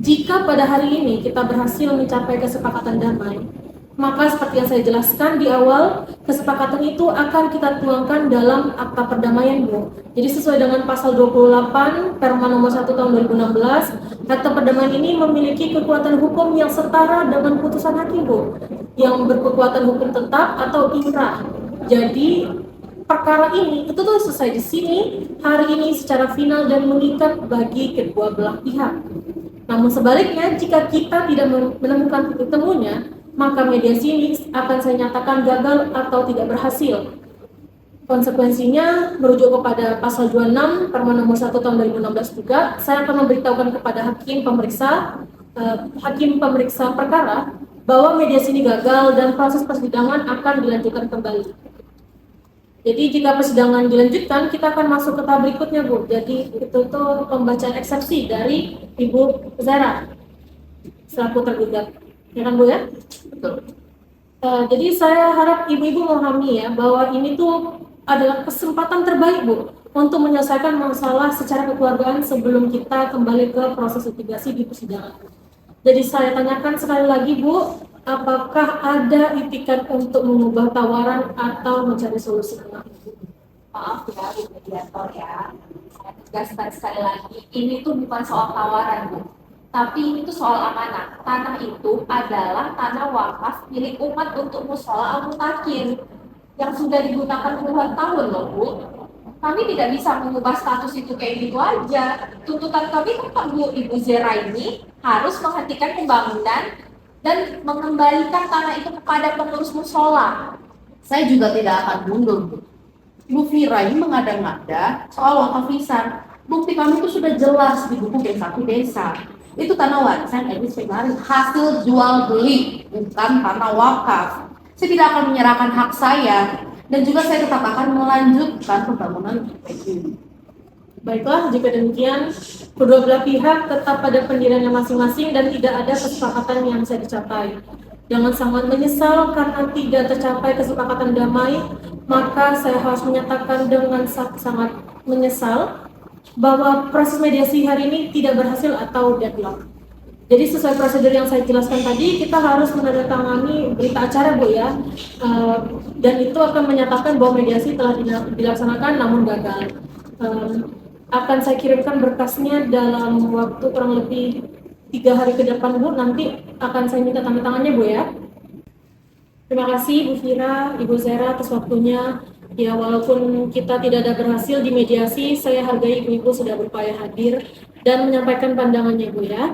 Jika pada hari ini kita berhasil mencapai kesepakatan damai, maka seperti yang saya jelaskan di awal, kesepakatan itu akan kita tuangkan dalam akta perdamaian, Bu. Jadi sesuai dengan pasal 28 Perma nomor 1 tahun 2016, akta perdamaian ini memiliki kekuatan hukum yang setara dengan putusan hakim, Bu, yang berkekuatan hukum tetap atau inkrah. Jadi perkara ini itu tuh selesai di sini hari ini secara final dan mengikat bagi kedua belah pihak. Namun sebaliknya, jika kita tidak menemukan titik temunya, maka mediasi ini akan saya nyatakan gagal atau tidak berhasil. Konsekuensinya merujuk kepada pasal 26 Perma nomor 1 tahun 2016 juga, saya akan memberitahukan kepada hakim pemeriksa perkara bahwa mediasi ini gagal dan proses persidangan akan dilanjutkan kembali. Jadi jika persidangan dilanjutkan, kita akan masuk ke tahap berikutnya, Bu. Jadi itu tuh pembacaan eksepsi dari Ibu Zera selaku tergugat. Ya kan Bu ya? Betul. Jadi saya harap ibu-ibu memahami ya bahwa ini tuh adalah kesempatan terbaik, Bu, untuk menyelesaikan masalah secara kekeluargaan sebelum kita kembali ke proses litigasi di persidangan. Jadi saya tanyakan sekali lagi, Bu, apakah ada itikat untuk mengubah tawaran atau mencari solusi tengah? Maaf ya, Bu Mediator ya. Saya tegaskan sekali lagi, ini tuh bukan soal tawaran, Bu. Tapi ini tuh soal amanah. Tanah itu adalah tanah wakaf milik umat untuk musola Al-Mutakin yang sudah digunakan puluhan tahun loh, Bu. Kami tidak bisa mengubah status itu kayak gitu aja. Tuntutan kami kan Bu, Ibu Zera ini harus menghentikan pembangunan dan mengembalikan tanah itu kepada pengurus musola. Saya juga tidak akan mundur, Bu. Ibu Vira ini mengada-ngada soal wakaf lisan. Bukti kami itu sudah jelas di buku B1 Desa. Itu tanah warisan Edwin Februari, hasil jual beli, bukan tanah wakaf. Saya tidak akan menyerahkan hak saya, dan juga saya tetap akan melanjutkan pembangunan TPQ. Baiklah, jika demikian, kedua belah pihak tetap pada pendiriannya masing-masing dan tidak ada kesepakatan yang bisa dicapai. Jangan sangat menyesal karena tidak tercapai kesepakatan damai, maka saya harus menyatakan dengan sangat menyesal bahwa proses mediasi hari ini tidak berhasil atau deadlock. Jadi sesuai prosedur yang saya jelaskan tadi, kita harus menandatangani berita acara, Bu ya, dan itu akan menyatakan bahwa mediasi telah dilaksanakan namun gagal. Akan saya kirimkan berkasnya dalam waktu kurang lebih 3 hari ke depan, Bu. Nanti akan saya minta tanda tangannya, Bu ya. Terima kasih Bu Fira, Ibu Zera atas waktunya. Ya, walaupun kita tidak ada berhasil di mediasi, saya hargai Ibu-Ibu sudah berupaya hadir dan menyampaikan pandangannya, Bu ya.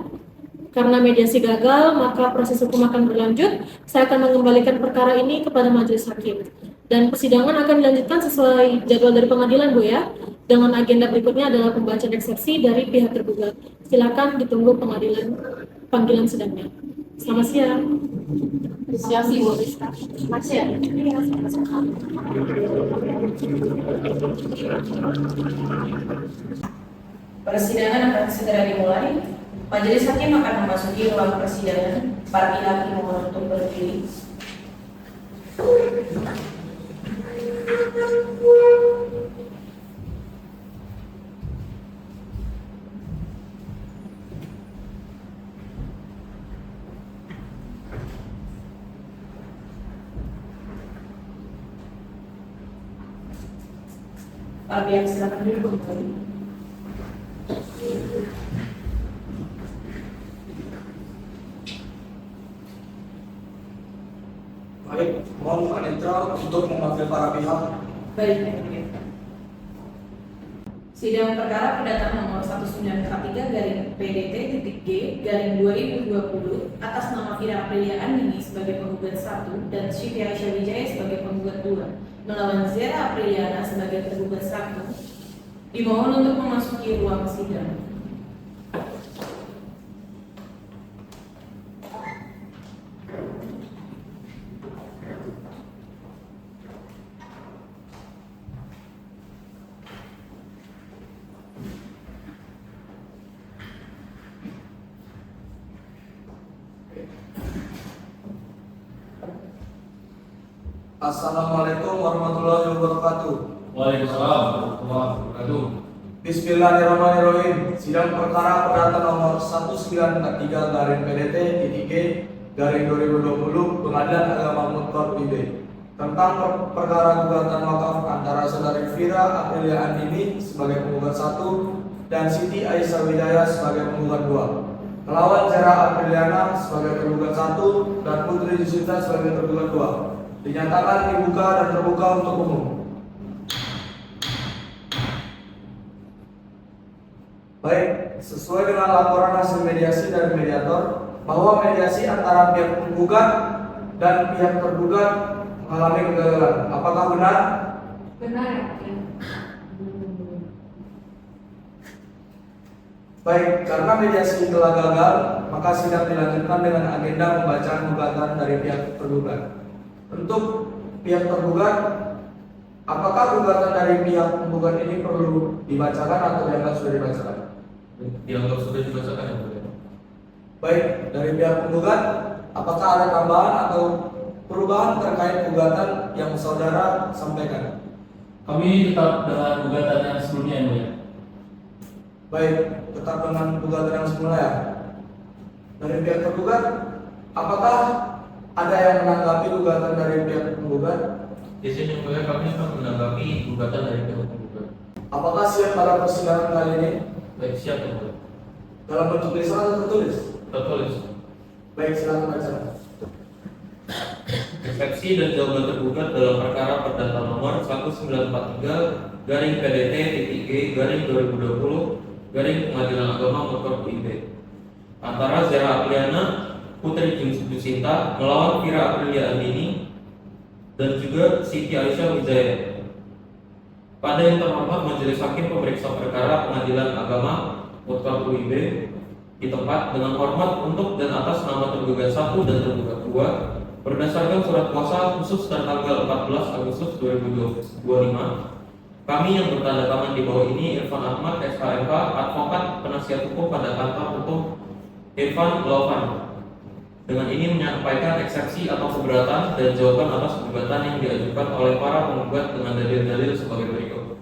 Karena mediasi gagal, maka proses hukum akan berlanjut. Saya akan mengembalikan perkara ini kepada majelis hakim. Dan persidangan akan dilanjutkan sesuai jadwal dari pengadilan, Bu ya. Dengan agenda berikutnya adalah pembacaan eksepsi dari pihak tergugat. Silakan ditunggu panggilan sidangnya. Selamat siang. Siang Bu Rizka. Selamat siang. Persidangan akan segera dimulai. Majelis hakim akan memasuki ruang persidangan. Para pihak dimohon untuk berdiri. Para pihak silakan duduk kembali. Baik, mohon Pak Netral untuk memanggil para pihak. Baik, sidang perkara perdata nomor 1943/PDT.G/2020 atas nama Fira Aprilia Andini sebagai penggugat 1 dan Siti Aisyah Wijaya sebagai penggugat 2 melawan Zera Apriliana sebagai penggugat 1 dimohon untuk memasuki ruang sidang. Assalamualaikum warahmatullahi wabarakatuh. Waalaikumsalam warahmatullahi wabarakatuh. Bismillahirrahmanirrahim. Sidang perkara perdata nomor 1943/PDT.G/2020 Pengadilan Agama Mutkor UIB tentang perkara gugatan wakaf antara saudari Fira Aprilia Andini sebagai penggugat 1 dan Siti Aisyah Wijaya sebagai penggugat 2 melawan Zera Apriliana sebagai tergugat 1 dan Putri Jusita sebagai tergugat 2 dinyatakan dibuka dan terbuka untuk umum. Baik, sesuai dengan laporan hasil mediasi dari mediator bahwa mediasi antara pihak penggugat dan pihak tergugat mengalami kegagalan. Apakah benar? Benar. Baik, karena mediasi telah gagal, maka sidang dilanjutkan dengan agenda pembacaan gugatan dari pihak tergugat. Untuk pihak tergugat, apakah gugatan dari pihak penggugat ini perlu dibacakan atau dianggap sudah dibacakan? Dianggap sudah dibacakan ya, Bu. Baik, dari pihak penggugat, apakah ada tambahan atau perubahan terkait gugatan yang saudara sampaikan? Kami tetap dengan gugatan yang sebelumnya, Bu ya. Baik, tetap dengan gugatan yang semula ya. Dari pihak tergugat, apakah ada yang menanggapi gugatan dari pihak penggugat? Di sini Bu ya, kami akan menanggapi gugatan dari pihak penggugat. Apakah siap pada persidangan kali ini? Baik, siap ya, Bu. Dalam bentuk tulisan atau tertulis? Tertulis. Baik, silakan baca. Eksepsi dan jawaban tergugat dalam perkara perdata nomor 1943/PDT.G/2020 Pengadilan Agama Mutkor UIB antara Zera Apriliana Putri Jusita melawan Fira Aprilia Andini dan juga Siti Aisyah Wijaya. Pada yang terhormat Majelis Hakim Pemeriksa Perkara Pengadilan Agama Mutkor UIB di tempat dengan hormat untuk dan atas nama tergugat 1 dan tergugat 2 berdasarkan surat kuasa khusus tanggal 14 Agustus 2025. Kami yang bertanda tangan di bawah ini Irfan Ahmad, SHMK, advokat penasihat hukum pada kantor hukum Irfan Laufan. Dengan ini menyampaikan eksepsi atau keberatan dan jawaban atas gugatan yang diajukan oleh para penggugat dengan dalil-dalil sebagai berikut.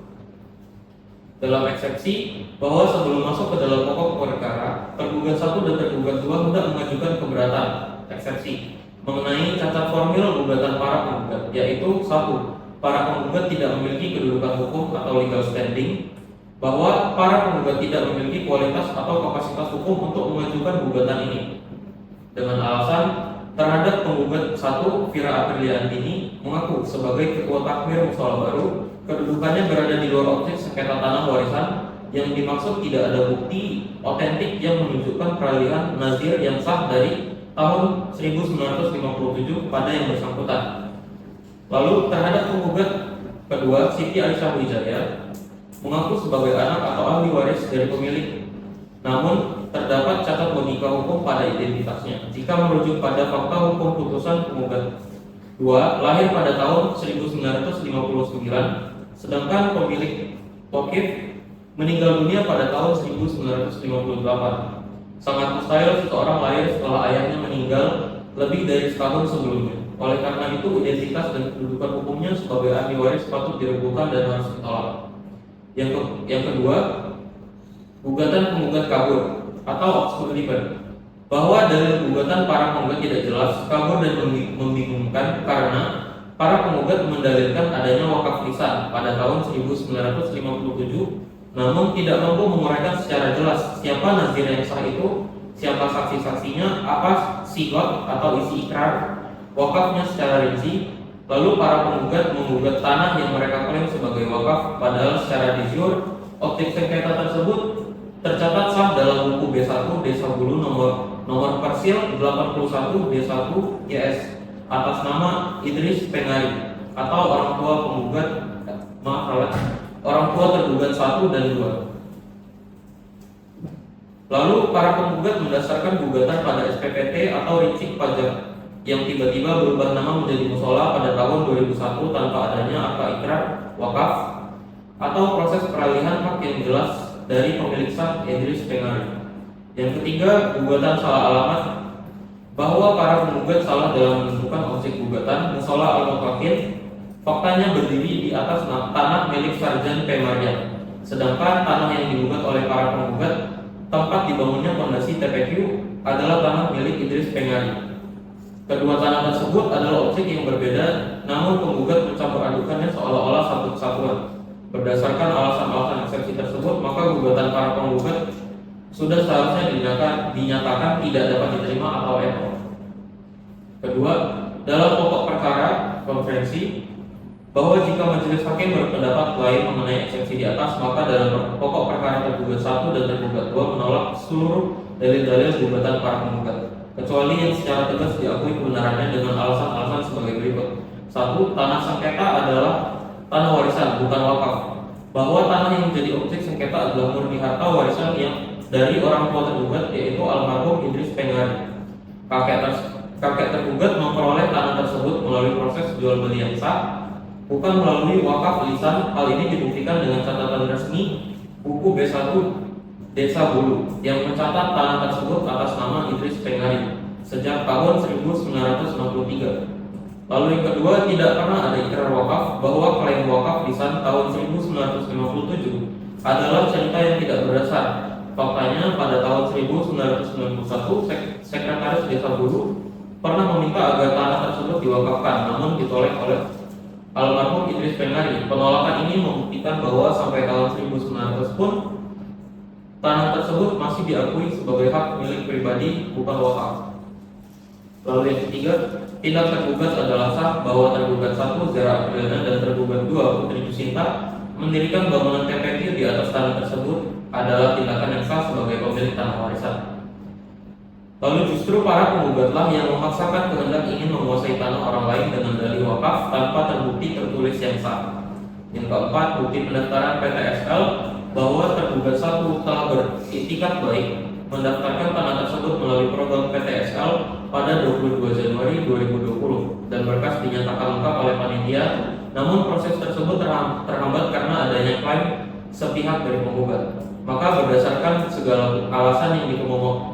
Dalam eksepsi, bahwa sebelum masuk ke dalam pokok perkara, tergugat 1 dan tergugat 2 hendak mengajukan keberatan eksepsi mengenai cacat formil gugatan para penggugat, yaitu 1. Para penggugat tidak memiliki kedudukan hukum atau legal standing, bahwa para penggugat tidak memiliki kualitas atau kapasitas hukum untuk mengajukan gugatan ini. Dengan alasan terhadap penggugat 1, Vira Aprilia Andini, mengaku sebagai ketua takmir mushola baru, kedudukannya berada di luar objek sengketa tanah warisan yang dimaksud tidak ada bukti otentik yang menunjukkan peralihan nazir yang sah dari tahun 1957 kepada yang bersangkutan. Lalu terhadap penggugat kedua, Siti Aisyah Wijaya, mengaku sebagai anak atau ahli waris dari pemilik. Namun terdapat cacat logika hukum pada identitasnya. Jika merujuk pada fakta hukum putusan penggugat 2 lahir pada tahun 1959, sedangkan pemilik Tokif meninggal dunia pada tahun 1958. Sangat mustahil seseorang lahir setelah ayahnya meninggal lebih dari setahun sebelumnya. Oleh karena itu, identitas dan kedudukan hukumnya sebagai ahli waris patut diragukan dan harus ditolak. Yang kedua, gugatan penggugat kabur atau obscurity, bahwa dalil gugatan para penggugat tidak jelas, kabur dan membingungkan karena para penggugat mendalilkan adanya wakaf lisan pada tahun 1957, namun tidak mampu menguraikan secara jelas siapa nazir yang sah itu, siapa saksi-saksinya, apa sigot atau isi ikrar wakafnya secara rinci. Lalu para penggugat menggugat tanah yang mereka klaim sebagai wakaf, padahal secara de jure objek sengketa tersebut tercatat sah dalam buku B1 Desa Bulu nomor parsial 81 D1 YS atas nama Idris Pengari atau orang tua penggugat, orang tua tergugat 1 dan 2. Lalu para penggugat mendasarkan gugatan pada SPPT atau rincik pajak yang tiba-tiba berubah nama menjadi musola pada tahun 2001 tanpa adanya akta ikrar wakaf atau proses peralihan hak yang jelas dari pemilik sah Idris Pengari. Yang ketiga, gugatan salah alamat, bahwa para penggugat salah dalam menentukan objek gugatan musola al-mutakin faktanya berdiri di atas tanah milik Sarjan P. Maryam, sedangkan tanah yang digugat oleh para penggugat tempat dibangunnya fondasi TPQ adalah tanah milik Idris Pengari. Kedua tanah tersebut adalah objek yang berbeda, namun penggugat mencampur adukannya seolah-olah satu kesatuan. Berdasarkan alasan-alasan eksepsi tersebut, maka gugatan para penggugat sudah seharusnya dinyatakan tidak dapat diterima atau NO. Kedua, dalam pokok perkara konferensi, bahwa jika majelis hakim berpendapat lain mengenai eksepsi di atas, maka dalam pokok perkara tergugat 1 dan tergugat 2 menolak seluruh dalil-dalil gugatan para penggugat, kecuali yang secara tegas diakui kebenarannya dengan alasan-alasan sebagai berikut. 1. Tanah sengketa adalah tanah warisan, bukan wakaf. Bahwa tanah yang menjadi objek sengketa adalah murni harta warisan yang dari orang tua tergugat, yaitu almarhum Idris Pengari. Kakek tergugat memperoleh tanah tersebut melalui proses jual beli yang sah, bukan melalui wakaf lisan. Hal ini dibuktikan dengan catatan resmi buku B1 Desa Bulu yang mencatat tanah tersebut atas nama Idris Pengari sejak tahun 1963. Lalu yang kedua, tidak pernah ada ikrar wakaf, bahwa klaim wakaf lisan tahun 1957 adalah cerita yang tidak berdasar. Faktanya pada tahun 1991 Sekretaris Desa Bulu pernah meminta agar tanah tersebut diwakafkan, namun ditolak oleh almarhum Idris Pengari. Penolakan ini membuktikan bahwa sampai tahun 1900 pun tanah tersebut masih diakui sebagai hak milik pribadi, bukan wakaf. Lalu yang ketiga, tindak tergugat adalah sah, bahwa tergugat 1 Zara Apriliana dan tergugat 2 Putri Jusinta mendirikan bangunan TPQ di atas tanah tersebut adalah tindakan yang sah sebagai pemilik tanah warisan. Lalu justru para penggugatlah yang memaksakan kehendak ingin menguasai tanah orang lain dengan dalih wakaf tanpa terbukti tertulis yang sah. Yang keempat, bukti pendaftaran PTSL, bahwa tergugat 1 telah beriktikat baik mendaftarkan tanah tersebut melalui program PTSL pada 22 Januari 2020 dan berkas dinyatakan lengkap oleh panitia. Namun proses tersebut terhambat karena adanya klaim sepihak dari penggugat. Maka berdasarkan segala alasan yang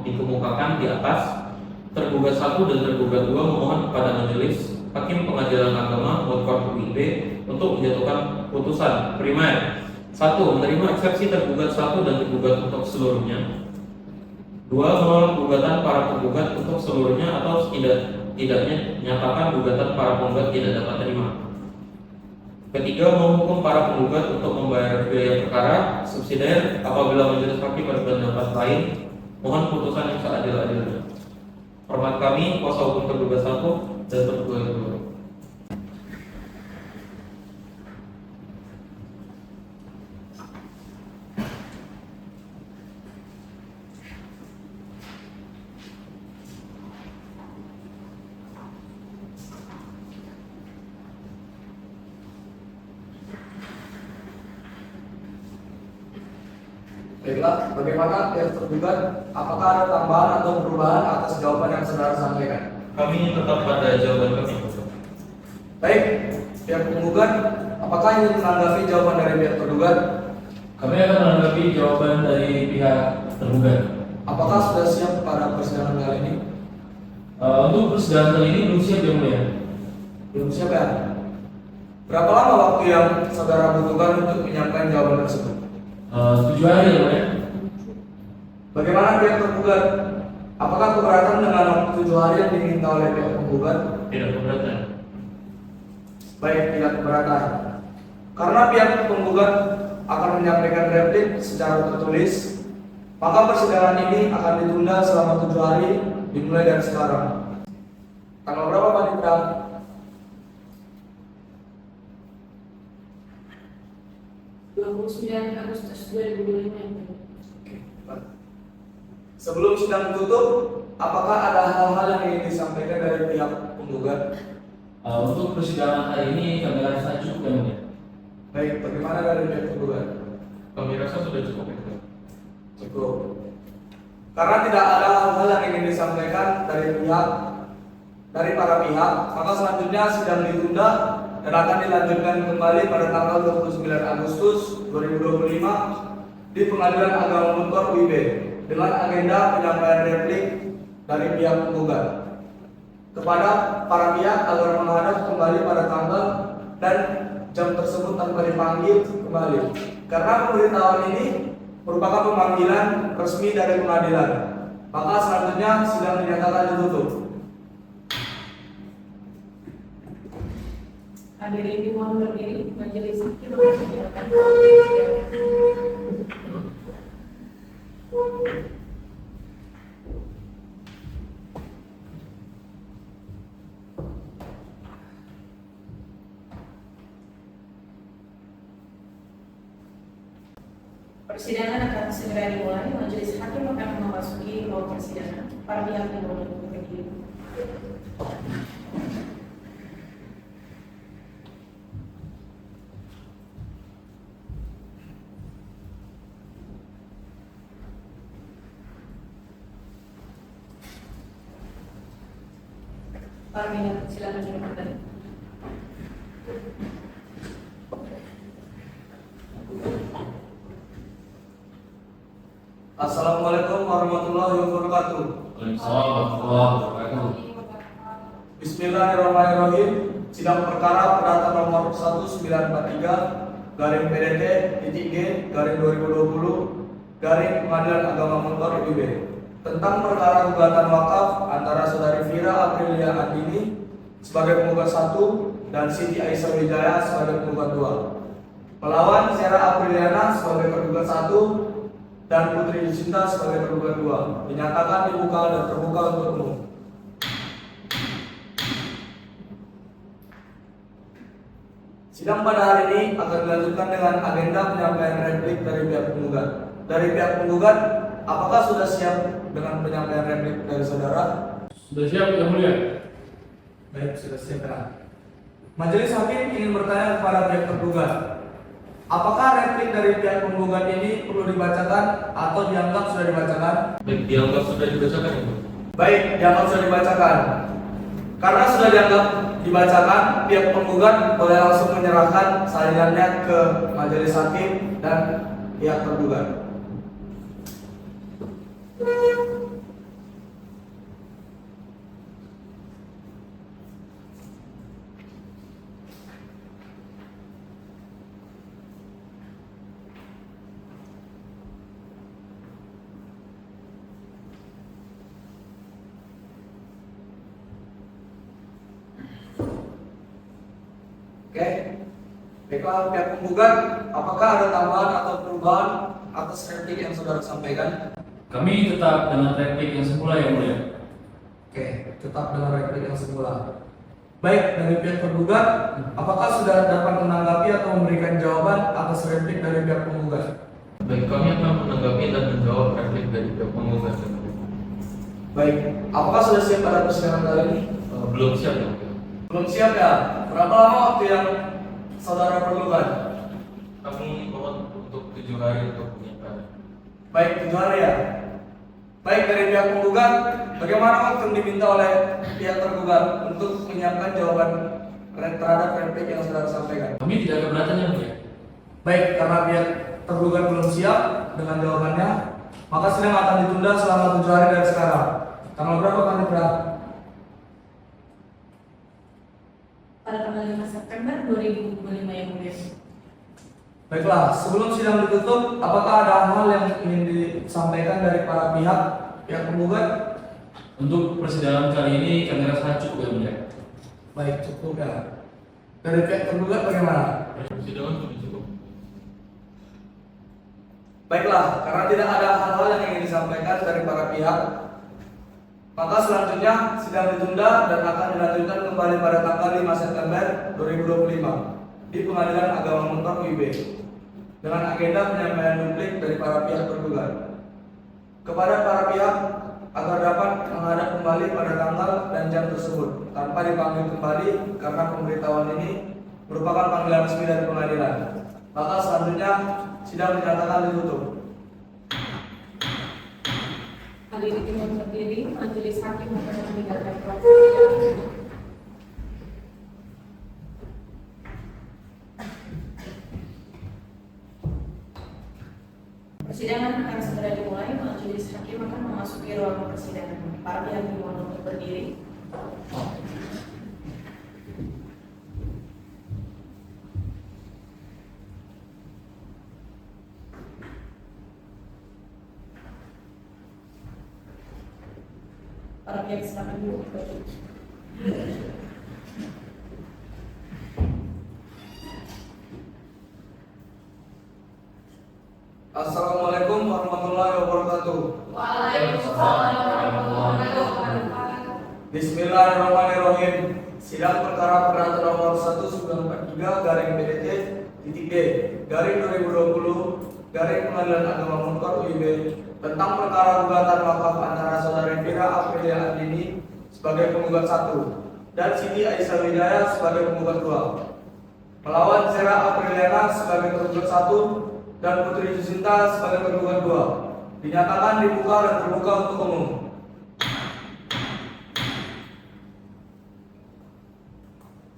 dikemukakan di atas, tergugat 1 dan tergugat 2 memohon kepada Majelis Hakim Pengadilan Agama Mutkor UIB untuk menjatuhkan putusan primer. 1. Menerima eksepsi tergugat 1 dan tergugat untuk seluruhnya. 2. Menolak gugatan para penggugat untuk seluruhnya atau tidaknya nyatakan gugatan para penggugat tidak dapat terima. Ketiga, menghukum para penggugat untuk membayar biaya perkara subsidiar apabila majelis hakim berpendapat lain. Mohon putusan yang seadil-adilnya. Hormat kami, kuasa hukum tergugat 1 dan tergugat 2. Baiklah, bagaimana pihak tergugat? Apakah ada tambahan atau perubahan atas jawaban yang saudara sampaikan? Kami tetap pada jawaban kami. Baik, pihak penggugat, apakah ingin menanggapi jawaban dari pihak tergugat? Kami akan menanggapi jawaban dari pihak tergugat. Apakah sudah siap pada persidangan kali ini? Untuk persidangan kali ini belum siap ya mulia. Belum siap ya? Berapa lama waktu yang saudara butuhkan untuk menyampaikan jawaban tersebut? 7 hari ya mulia. Bagaimana pihak tergugat? Apakah keberatan dengan waktu 7 hari yang diminta oleh pihak penggugat? Tidak keberatan. Baik, tidak keberatan. Karena pihak penggugat akan menyampaikan replik secara tertulis, maka persidangan ini akan ditunda selama 7 hari dimulai dari sekarang. Tanggal berapa Pak Ditra? Agustus 2025. Sebelum sidang ditutup, apakah ada hal-hal yang ingin disampaikan dari pihak penggugat? Untuk persidangan hari ini kami rasa cukup ya mulia. Baik, bagaimana dari pihak penggugat? Kami rasa sudah cukup ya. Cukup. Karena tidak ada hal-hal yang ingin disampaikan dari para pihak, maka selanjutnya sidang ditunda dan akan dilanjutkan kembali pada tanggal 29 Agustus 2025 di Pengadilan Agama Mutkor UIB dengan agenda penyampaian replik dari pihak penggugat kepada para pihak agar menghadap kembali pada tanggal dan jam tersebut tanpa dipanggil kembali. Karena pemberitahuan ini merupakan pemanggilan resmi dari pengadilan, maka selanjutnya sidang dinyatakan ditutup. Hadirin dimohon berdiri, majelis hakim akan Persidangan akan segera dimulai. Majelis hakim akan memasuki ruang persidangan. Para pihak dimohon untuk berdiri. Para pihak silakan duduk kembali. Assalamualaikum warahmatullahi wabarakatuh. Waalaikumsalam warahmatullahi wabarakatuh. Bismillahirrahmanirrahim. Sidang perkara perdata nomor 1943 garing PDT titik G garing 2020 garing Pengadilan Agama Mutkor UIB tentang perkara gugatan wakaf antara saudari Vira Aprilia Andini sebagai penggugat 1 dan Siti Aisyah Wijaya sebagai penggugat 2 melawan Sera Apriliana sebagai tergugat 1 dan Putri Cinta sebagai tergugat 2 dinyatakan dibuka dan terbuka untuk umum. Sidang pada hari ini akan dilanjutkan dengan agenda penyampaian replik dari pihak penggugat. Dari pihak penggugat, apakah sudah siap dengan penyampaian replik dari saudara? Sudah siap yang mulia. Baik, sudah siap. Majelis hakim ingin bertanya kepada pihak tergugat, Apakah replik dari pihak penggugat ini perlu dibacakan atau dianggap sudah dibacakan? Baik, dianggap sudah dibacakan Ibu. Baik, dianggap sudah dibacakan. Karena sudah dianggap dibacakan, pihak penggugat boleh langsung menyerahkan salinan ke majelis hakim dan pihak tergugat. Oke, baiklah pihak penggugat, apakah ada tambahan atau perubahan atas replik yang saudara sampaikan? Kami tetap dengan replik yang semula yang mulia. Oke, tetap dengan replik yang semula. Baik, dari pihak tergugat, apakah sudah dapat menanggapi atau memberikan jawaban atas replik dari pihak penggugat? Baik, kami akan menanggapi dan menjawab replik dari pihak penggugat. Baik, apakah sudah siap pada persidangan kali ini? Belum siap ya Mulia. Belum siap ya? Berapa lama waktu yang saudara perlukan? Kami mohon untuk 7 hari untuk menyiapkan. Baik, 7 hari ya? Baik, dari pihak penggugat, bagaimana waktu yang diminta oleh pihak tergugat untuk menyiapkan jawaban terhadap replik yang saudara sampaikan? Kami tidak keberatan yang mulia. Baik, karena pihak tergugat belum siap dengan jawabannya, maka sidang akan ditunda selama 7 hari dari sekarang. Tanggal berapa Panitra? Pada tanggal 5 September 2025 yang mulia. Baiklah, sebelum sidang ditutup, apakah ada hal yang ingin disampaikan dari para pihak penggugat? Untuk persidangan kali ini kami rasa cukup yang mulia. Baik, cukup ya. Dari pihak tergugat bagaimana? Persidangan sudah cukup. Baiklah, karena tidak ada hal-hal yang ingin disampaikan dari para pihak, maka selanjutnya sidang ditunda dan akan dilanjutkan kembali pada tanggal 5 September 2025 di Pengadilan Agama Muntor UIB dengan agenda penyampaian duplik dari para pihak tergugat kepada para pihak agar dapat menghadap kembali pada tanggal dan jam tersebut tanpa dipanggil kembali karena pemberitahuan ini merupakan panggilan resmi dari pengadilan. Maka selanjutnya sidang dinyatakan ditutup. Hadirin yang berdiri, majelis hakim akan meninggalkan persidangan akan segera dimulai. Majelis hakim akan memasuki ruang persidangan. Para pihak dimohon untuk berdiri. Para pihak silakan duduk. Assalamualaikum warahmatullahi wabarakatuh. Waalaikumsalam warahmatullahi wabarakatuh. Bismillahirrahmanirrahim. Sidang perkara perdata nomor 1943/3-DT/2020 Pengadilan Agama Muntor UIB tentang perkara gugatan wakaf antara saudari Fira Aprilia Andini sebagai penggugat 1 dan Siti Aisyah Widaya sebagai penggugat 2 melawan Zera Apriliana sebagai penggugat 1 dan Putri Susinta sebagai penggugat 2 dinyatakan dibuka dan terbuka untuk umum.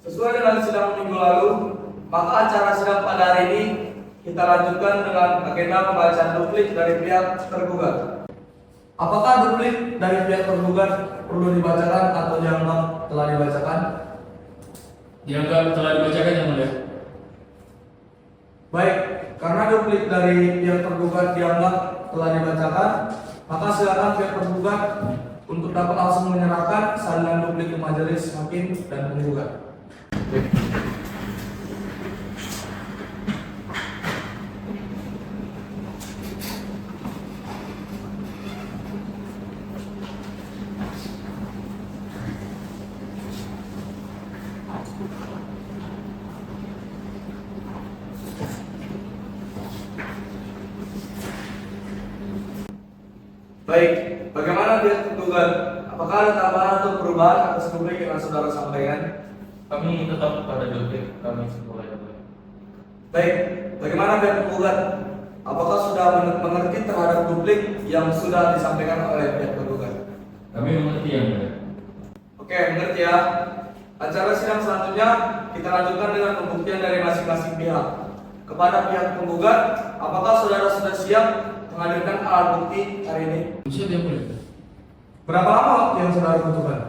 Sesuai dengan sidang minggu lalu, maka acara sidang pada hari ini kita lanjutkan dengan agenda pembacaan duplik dari pihak tergugat. Apakah duplik dari pihak tergugat perlu dibacakan atau dianggap telah dibacakan? Dianggap telah dibacakan yang mulia. Baik, karena duplik dari pihak tergugat dianggap telah dibacakan, maka silakan pihak tergugat untuk dapat langsung menyerahkan salinan duplik ke majelis hakim dan penggugat. Baik, bagaimana pihak tergugat? Apakah ada tambahan atau perubahan atas duplik yang saudara sampaikan? Kami tetap pada duplik kami semula yang mulia. Baik, bagaimana pihak penggugat? Apakah sudah mengerti terhadap duplik yang sudah disampaikan oleh pihak penggugat? Kami mengerti yang mulia. Oke, mengerti ya. Acara sidang selanjutnya kita lanjutkan dengan pembuktian dari masing-masing pihak. Kepada pihak penggugat, apakah saudara sudah siap menghadirkan alat bukti hari ini? Siap yang mulia. Berapa lama waktu yang saudara butuhkan?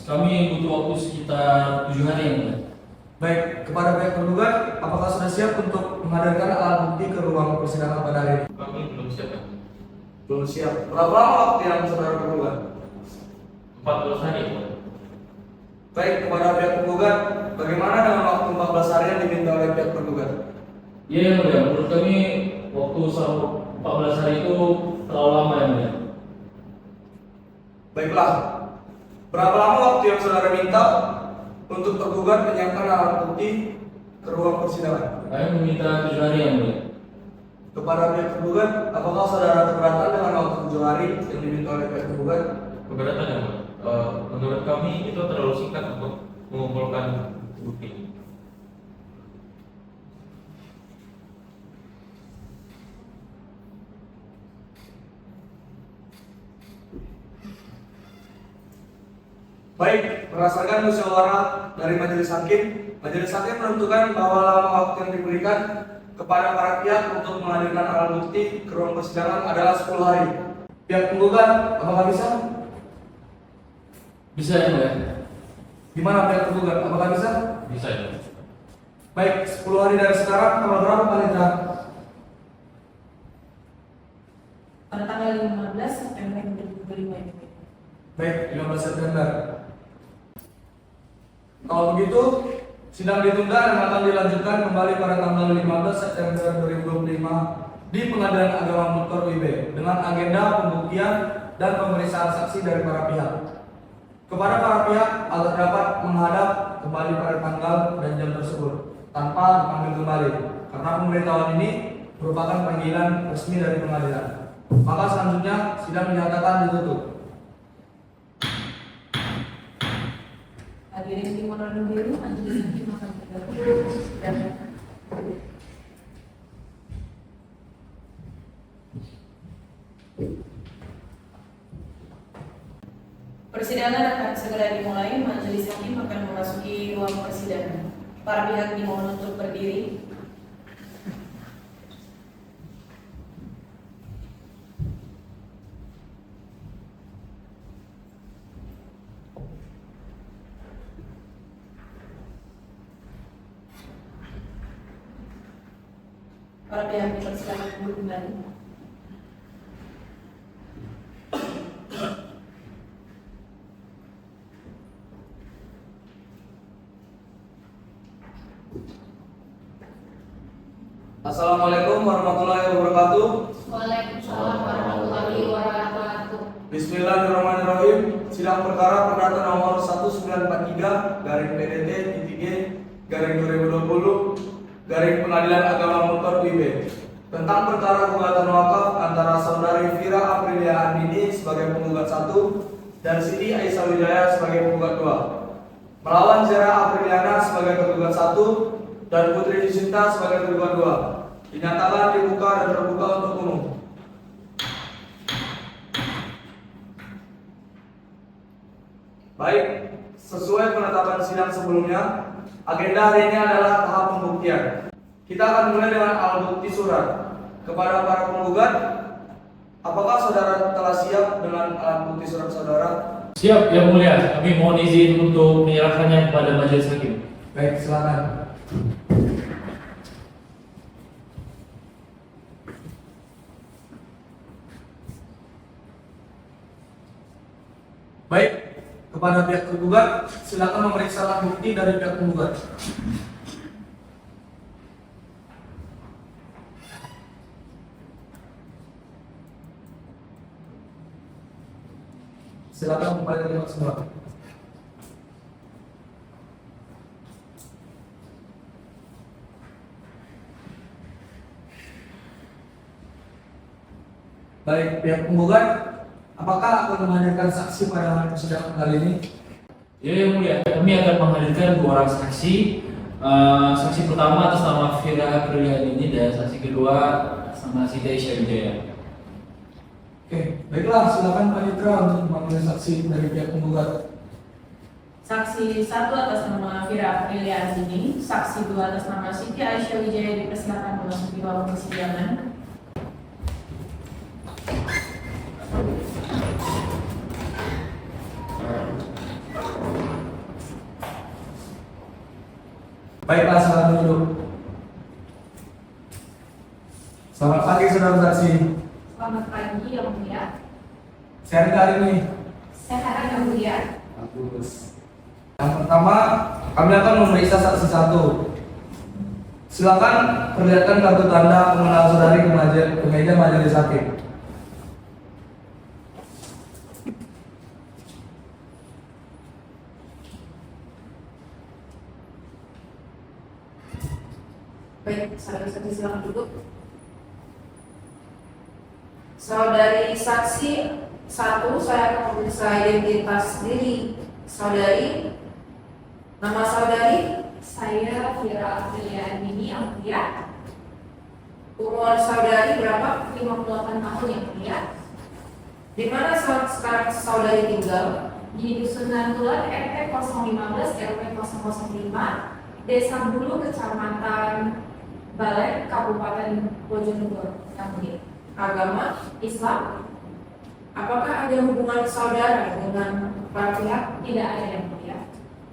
Kami butuh waktu sekitar 7 hari yang mulia. Baik, kepada pihak penggugat, apakah sudah siap untuk menghadirkan alat bukti ke ruang persidangan pada hari ini? Kami belum siap ya. Belum siap. Berapa lama waktu yang saudara perlukan? 14 hari. Baik, kepada pihak penggugat, bagaimana dengan waktu 14 hari yang diminta oleh pihak penggugat? Iya yang mulia, menurut kami waktu 14 hari itu terlalu lama yang mulia. Baiklah, berapa lama waktu yang saudara minta untuk tergugat menyiapkan alat bukti ke ruang persidangan? Kami meminta 7 hari yang mulia. Kepada pihak tergugat, apakah saudara keberatan dengan waktu 7 hari yang diminta oleh pihak tergugat? Keberatan ya, Pak? Menurut kami itu terlalu singkat untuk mengumpulkan bukti. Baik, berdasarkan musyawarah dari majelis hakim menentukan bahwa lama waktu yang diberikan kepada para pihak untuk menghadirkan alat bukti ke ruang persidangan adalah 10 hari. Pihak penggugat, apakah bisa? Bisa ya mulia? Gimana pihak penggugat, apakah bisa? Bisa ya. Baik, 10 hari dari sekarang, tanggal berapa paling terakhir? Pada tanggal 15 September 2025 ini. Baik, 15 September. Kalau begitu, sidang ditunda dan akan dilanjutkan kembali pada tanggal 15 September 2025 di Pengadilan Agama Mutkor WIB dengan agenda pembuktian dan pemeriksaan saksi dari para pihak. Kepada para pihak, alat dapat menghadap kembali pada tanggal dan jam tersebut tanpa dipanggil kembali karena pemberitahuan ini merupakan panggilan resmi dari pengadilan. Maka selanjutnya sidang dinyatakan ditutup. Hadirin di mononim biru, majelis hakim akan bergabung. Persidangan akan segera dimulai. Majelis hakim akan memasuki ruang persidangan. Para pihak dimohon untuk berdiri. Para pihak dipersilakan duduk kembali. Assalamualaikum warahmatullahi wabarakatuh. Waalaikumsalam warahmatullahi wabarakatuh. Bismillahirrahmanirrahim. Sidang perkara perdata nomor 1943/PDT-G/2020 Pengadilan Agama Mutkor WIB tentang perkara gugatan wakaf antara saudari Fira Aprilia Andini sebagai penggugat 1 dan Siti Aisyah Wijaya sebagai penggugat 2 melawan Zera Apriliana sebagai tergugat 1 dan Putri Cinta sebagai tergugat 2 dinyatakan dibuka dan terbuka untuk umum. Baik, sesuai penetapan sidang sebelumnya, agenda hari ini adalah tahap pembuktian. Kita akan mulai dengan alat bukti surat. Kepada para penggugat, apakah saudara telah siap dengan alat bukti surat saudara? Siap yang mulia, kami mohon izin untuk menyerahkannya kepada majelis hakim. Baik, silakan. Baik, kepada pihak tergugat, silakan memeriksa alat bukti dari pihak penggugat. Silakan kembali ke semua. Baik, pihak penggugat, apakah akan menghadirkan saksi pada persidangan kali ini? Ya yang mulia, kami akan menghadirkan 2 orang saksi Saksi pertama atas nama Fira Apriliani dan saksi kedua sama Siti Aisyah Wijaya. Oke, baiklah silakan Panitra untuk memanggil saksi dari pihak penggugat. Saksi 1 atas nama Fira Apriliani, saksi 2 atas nama Siti Aisyah Wijaya dipersilakan memasuki ruang persidangan. Baiklah, silakan duduk. Selamat pagi saudara saksi. Selamat pagi yang mulia. Sehat hari ini. Sehat yang mulia. Bagus. Yang pertama, kami akan memeriksa saksi 1. Silakan perlihatkan kartu tanda pengenal saudari ke meja majelis hakim. Baik, saudari-saudari silakan duduk. Saudari saksi 1, saya akan memeriksa identitas diri saudari. Nama saudari? Saya Fira Apriliani yang mulia. Umur saudari berapa? 58 tahun yang mulia. Di mana sekarang saudari tinggal? Di Dusun Nantulan RT 015 RW 005 Desa Bulu Kecamatan Balai Kabupaten Bojonegoro yang mulia. Agama? Islam. Apakah ada hubungan saudara dengan para pihak? Tidak ada yang mulia.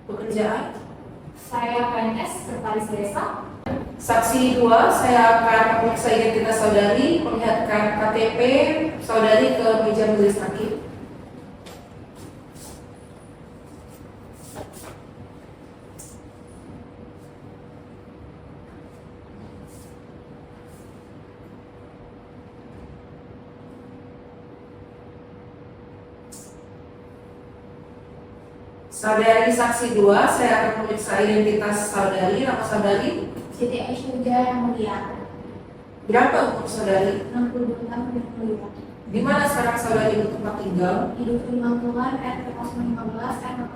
Pekerjaan? Saya PNS Sekretaris Desa. Saksi 2, saya akan memeriksa identitas saudari, perlihatkan KTP saudari ke meja majelis hakim. Saudari saksi 2, saya akan memeriksa identitas saudari. Nama saudari? Siti Aisyah Wijaya yang mulia. Berapa umur saudari? 62 tahun yang mulia. Di mana sekarang saudari bertempat tinggal? Di Dusun Mantulan RT 015 RW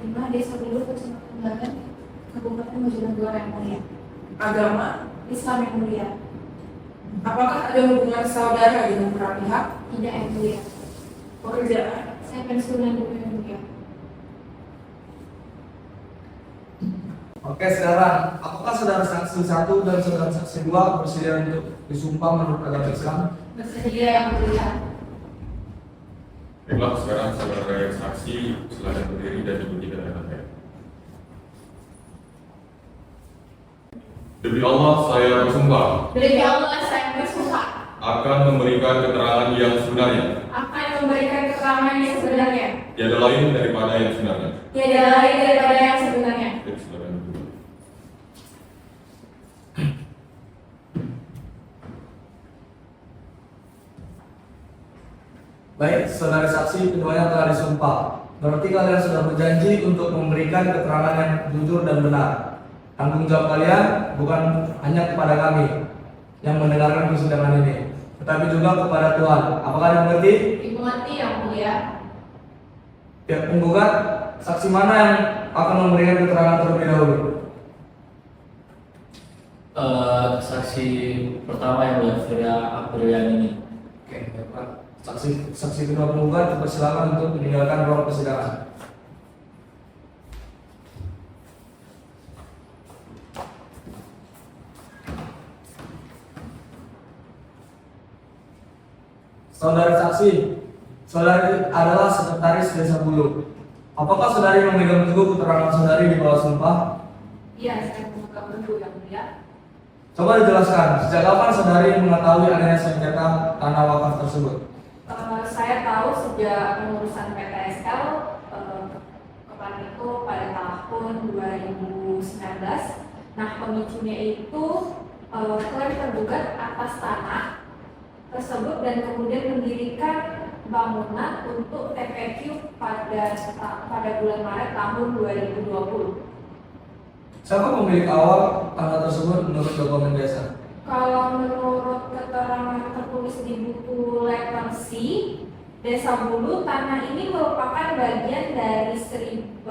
005 Desa Bulu Kecamatan Balai Kabupaten Bojonegoro yang mulia. Agama? Islam yang mulia. Apakah ada hubungan saudara dengan para pihak? Tidak yang mulia. Pekerjaan? Saya pensiunan dulu yang mulia. Oke, saudara. Apakah saudara saksi 1 dan saudara saksi 2 bersedia untuk disumpah menurut agama Islam? Bersedia yang mulia. Baiklah, sekarang saudara yang saksi silakan berdiri dan ikuti keterangan saya. Demi Allah, saya bersumpah Demi Allah saya bersumpah akan memberikan keterangan yang sebenarnya, akan memberikan keterangan yang sebenarnya, tiada lain daripada yang sebenarnya. tiada lain daripada yang sebenarnya. Baik, silakan duduk. Baik, saudara saksi keduanya telah disumpah. Berarti kalian sudah berjanji untuk memberikan keterangan yang jujur dan benar. Tanggung jawab kalian bukan hanya kepada kami yang mendengarkan persidangan ini, tetapi juga kepada Tuhan. Apakah kalian mengerti? Dimengerti yang mulia. Pihak penggugat, saksi mana yang akan memberikan keterangan terlebih dahulu? Saksi pertama yang mulia Fira Apriliani ini. Oke, baiklah. Saksi kedua penggugat dipersilakan untuk meninggalkan ruang persidangan. Saudara saksi, saudari adalah sekretaris Desa Bulu. Apakah saudari memegang teguh keterangan saudari di bawah sumpah? Iya, saya memegang teguh yang mulia. Coba dijelaskan, sejak kapan saudari mengetahui adanya sengketa tanah wakaf tersebut? Saya tahu sejak pengurusan PTSL kemarin itu pada tahun 2019. Nah, pemicunya itu klaim tergugat atas tanah tersebut dan kemudian mendirikan bangunan untuk TPQ pada bulan Maret tahun 2020. Siapa pemilik awal tanah tersebut menurut dokumen desa? Kalau menurut keterangan tertulis di buku letter C, Desa Bulu, tanah ini merupakan bagian dari 1050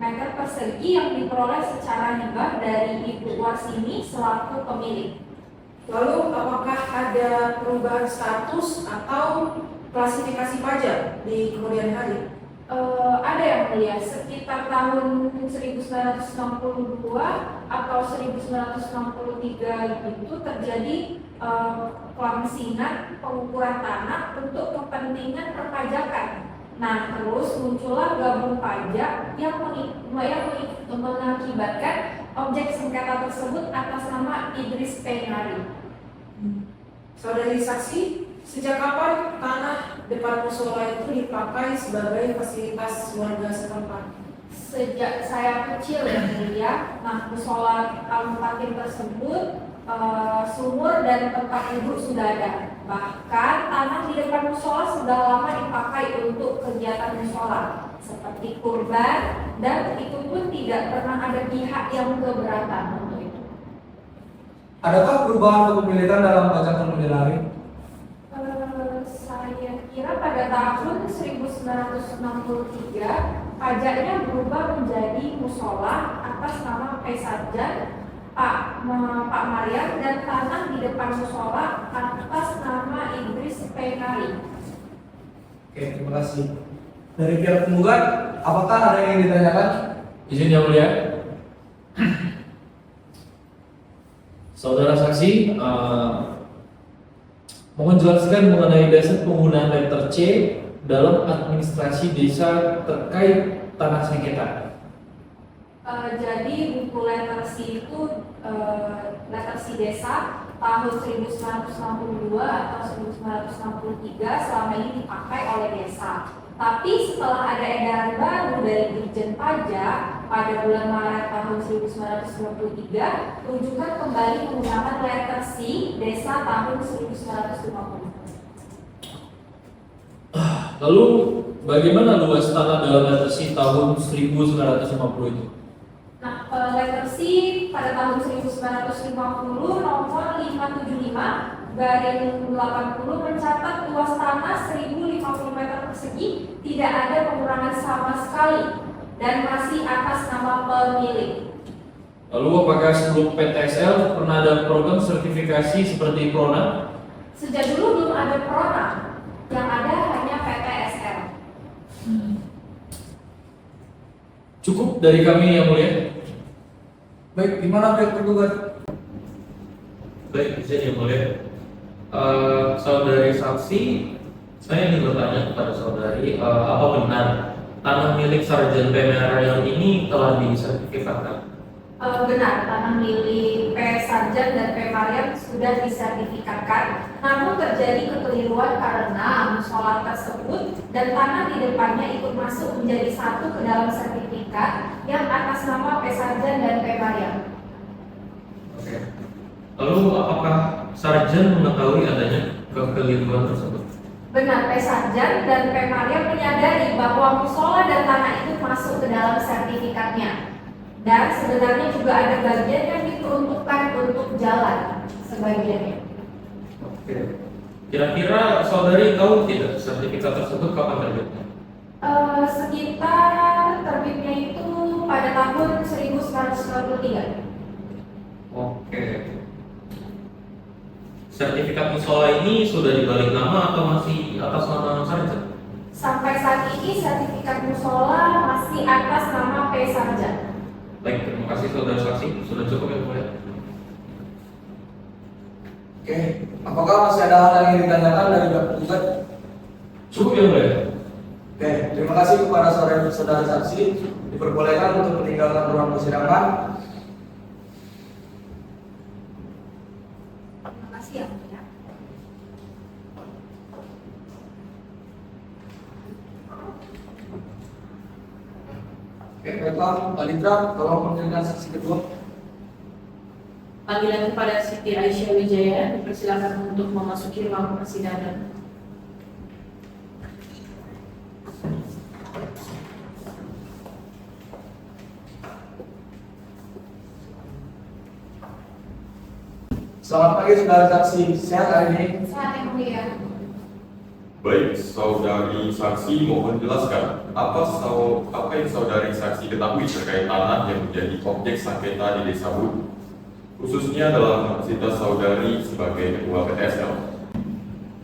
meter persegi yang diperoleh secara hibah dari Ibu Warsini selaku pemilik. Lalu apakah ada perubahan status atau klasifikasi pajak di kemudian hari? Ada yang mulia, sekitar tahun 1962 atau 1963 itu terjadi kelangsingan pengukuran tanah untuk kepentingan perpajakan. Nah, terus muncullah gabung pajak yang mengakibatkan objek sengketa tersebut atas nama Idris Penari. Saudari saksi, sejak kapan tanah depan musola itu dipakai sebagai fasilitas warga setempat? Sejak saya kecil ya mulia. Nah, musola Al-Muqaddim tersebut sumur dan tempat duduk sudah ada. Bahkan tanah di depan musola sudah lama dipakai untuk kegiatan musola seperti kurban, dan itu pun tidak pernah ada pihak yang keberatan untuk itu. Adakah perubahan kepemilikan dalam pajak kemudian hari? Saya kira pada tahun 1963 pajaknya berubah menjadi musola atas nama Pesarjan, Pak Maryam, dan tanah di depan musola atas nama Idris Penari. Oke, terima kasih. Dari pihak penggugat, apakah ada yang ingin ditanyakan? Izin yang mulia. Saudara saksi, mohon jelaskan mengenai dasar penggunaan letter C dalam administrasi desa terkait tanah sengketa. Jadi buku letter C itu letter C desa tahun 1962 atau 1963 selama ini dipakai oleh desa. Tapi setelah ada edaran baru dari Dirjen Pajak pada bulan Maret tahun 1993, rujukan kembali menggunakan letter C desa tahun 1950. Lalu bagaimana luas tanah dalam letter C tahun 1950 itu? Nah, letter C pada tahun 1950 nomor 575 garing 80 mencatat luas tanah 1050 meter persegi, tidak ada pengurangan sama sekali dan masih atas nama pemilik. Lalu apakah sebelum PTSL pernah ada program sertifikasi seperti PRONA? Sejak dulu belum ada PRONA, yang ada hanya PTSL. Cukup dari kami yang mulia. Baik, di mana pihak tergugat? Baik, izin yang mulia. Saudari saksi, saya ingin bertanya kepada saudari, apa benar tanah milik Sarjan P. Maryam ini telah disertifikatkan? Benar, tanah milik P. Sarjan dan P. Maryam sudah disertifikatkan, namun terjadi kekeliruan karena musola tersebut dan tanah di depannya ikut masuk menjadi satu ke dalam sertifikat yang atas nama P. Sarjan dan P. Maryam. Oke. Lalu apakah Sarjan mengetahui adanya kekeliruan tersebut? Benar, P. Sarjan dan P. Maryam menyadari bahwa musola dan tanah itu masuk ke dalam sertifikatnya. Dan sebenarnya juga ada bagian yang diperuntukkan untuk jalan sebagiannya. Oke. Kira-kira saudari tahu tidak sertifikat tersebut kapan terbitnya? Sekitar terbitnya itu pada tahun 1993. Oke. Sertifikat musola ini sudah dibalik nama atau masih atas nama Sarjan? Sampai saat ini sertifikat musola masih atas nama P. Sarjan. Baik, terima kasih saudara saksi. Sudah cukup ya mulia. Oke, apakah masih ada hal yang ingin ditanyakan dari pihak tergugat? Cukup ya mulia. Oke, terima kasih kepada saudara saksi. Diperbolehkan untuk meninggalkan ruang persidangan. Terima kasih ya mulia. Oke, baiklah, Pak Litra, tolong mendengarkan saksi kedua. Panggilan kepada Siti Aisyah Wijaya dipersilakan untuk memasuki ruang persidangan. Selamat pagi saudara saksi, sehat hari ini? Sehat yang mulia. Baik, saudari saksi mohon jelaskan apa yang saudari saksi ketahui terkait tanah yang menjadi objek sengketa di Desa Bulu, khususnya dalam kapasitas saudari sebagai ketua PTSL.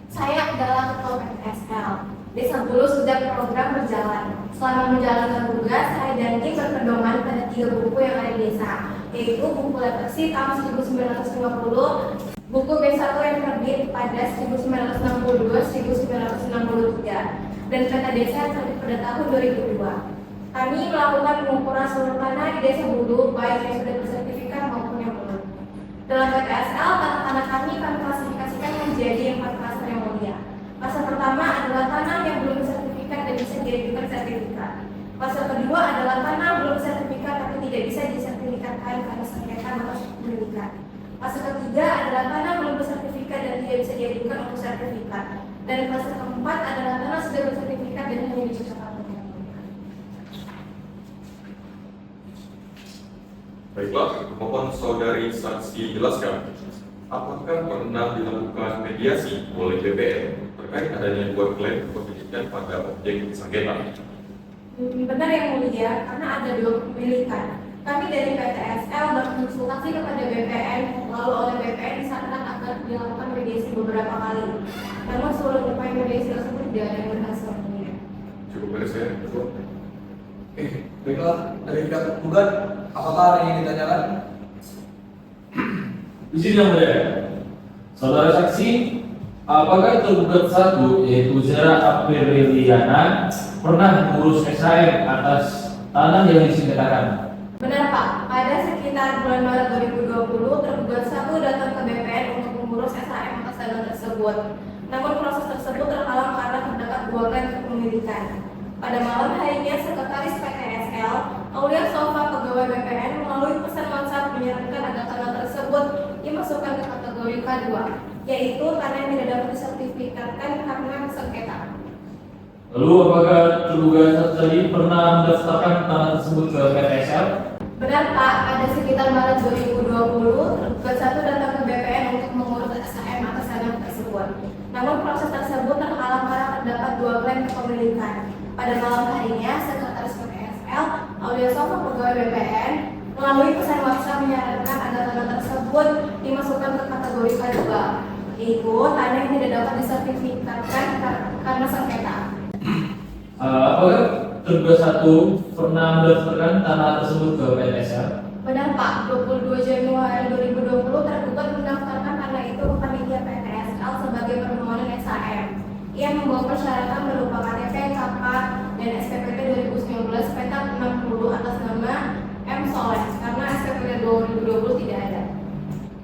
Saya adalah ketua PTSL. Desa Bulu sejak program berjalan. Selama menjalankan tugas, saya dan tim berpedoman pada 3 buku yang ada di desa, yaitu buku Lepresi tahun 1950, buku B1 yang terbit pada 1962-1963, dan peta desa yang terbit pada tahun 2002. Kami melakukan pengukuran seluruh tanah di Desa Bulu, baik yang sudah bersertifikat maupun yang belum. Dalam PTSL, tanah-tanah kami klasifikasikan menjadi 4 klaster yang mulia. Fase pertama adalah tanah yang belum bersertifikat dan bisa diajukan sertifikat. Fase kedua adalah tanah belum bersertifikat tapi tidak bisa disertifikatkan karena sengketa atau kepemilikan. Fase ketiga adalah tanah belum bersertifikat dan tidak bisa diajukan untuk sertifikat. Dan fase keempat adalah tanah sudah bersertifikat dan hanya dicocokkan. Baiklah, mohon saudari saksi jelaskan, apakah pernah dilakukan mediasi oleh BPN terkait adanya 2 klaim kepemilikan pada objek sengketa? Benar yang mulia, karena ada 2 kepemilikan. Kami dari PTSL berkonsultasi kepada BPN, lalu oleh BPN disarankan agar dilakukan mediasi beberapa kali. Namun seluruh upaya mediasi tersebut tidak ada yang berhasil. Cukup beres ya, Ketua. Baiklah, dari pihak tergugat, apakah ada yang ditanyakan? Izin yang mulia, saudara saksi, apakah tergugat 1 yaitu Zara Apriliana pernah mengurus SHM atas tanah yang disengketakan? Benar Pak, pada sekitar bulan Maret 2020, tergugat 1 datang ke BPN untuk mengurus SHM atas tanah tersebut. Namun proses tersebut terhalang karena terdapat 2 klaim kepemilikan. Pada malam harinya, Sekretaris PTSL, Aulia Sofa, pegawai BPN, melalui pesan WhatsApp menyarankan agar tanah tersebut dimasukkan ke kategori K2, yaitu tanah yang tidak dapat disertifikatkan karena sengketa. Lalu apakah tergugat tadi pernah mendaftarkan tanah tersebut ke PTSL? Benar Pak, pada sekitar Maret 2020, tergugat 1 datang ke BPN untuk mengurus SHM atas tanah tersebut. Namun proses tersebut terhalang karena terdapat 2 klaim kepemilikan. Pada malam harinya, Sekretaris PTSL, Aulia Sofa, pegawai BPN, melalui pesan WhatsApp menyarankan agar tanah tersebut dimasukkan ke kategori K2, yaitu tanah yang tidak dapat disertifikatkan karena sengketa. Apakah tergugat 1 pernah mendaftarkan tanah tersebut ke PTSL? Benar Pak, 22 Januari 2020 tergugat mendaftarkan tanah itu ke panitia PTSL sebagai permohonan SHM. Ia membawa persyaratan berupa KTP, KK, dan SPPT 2019 petak 60 atas nama M. Soleh, karena SPPT 2020 tidak ada.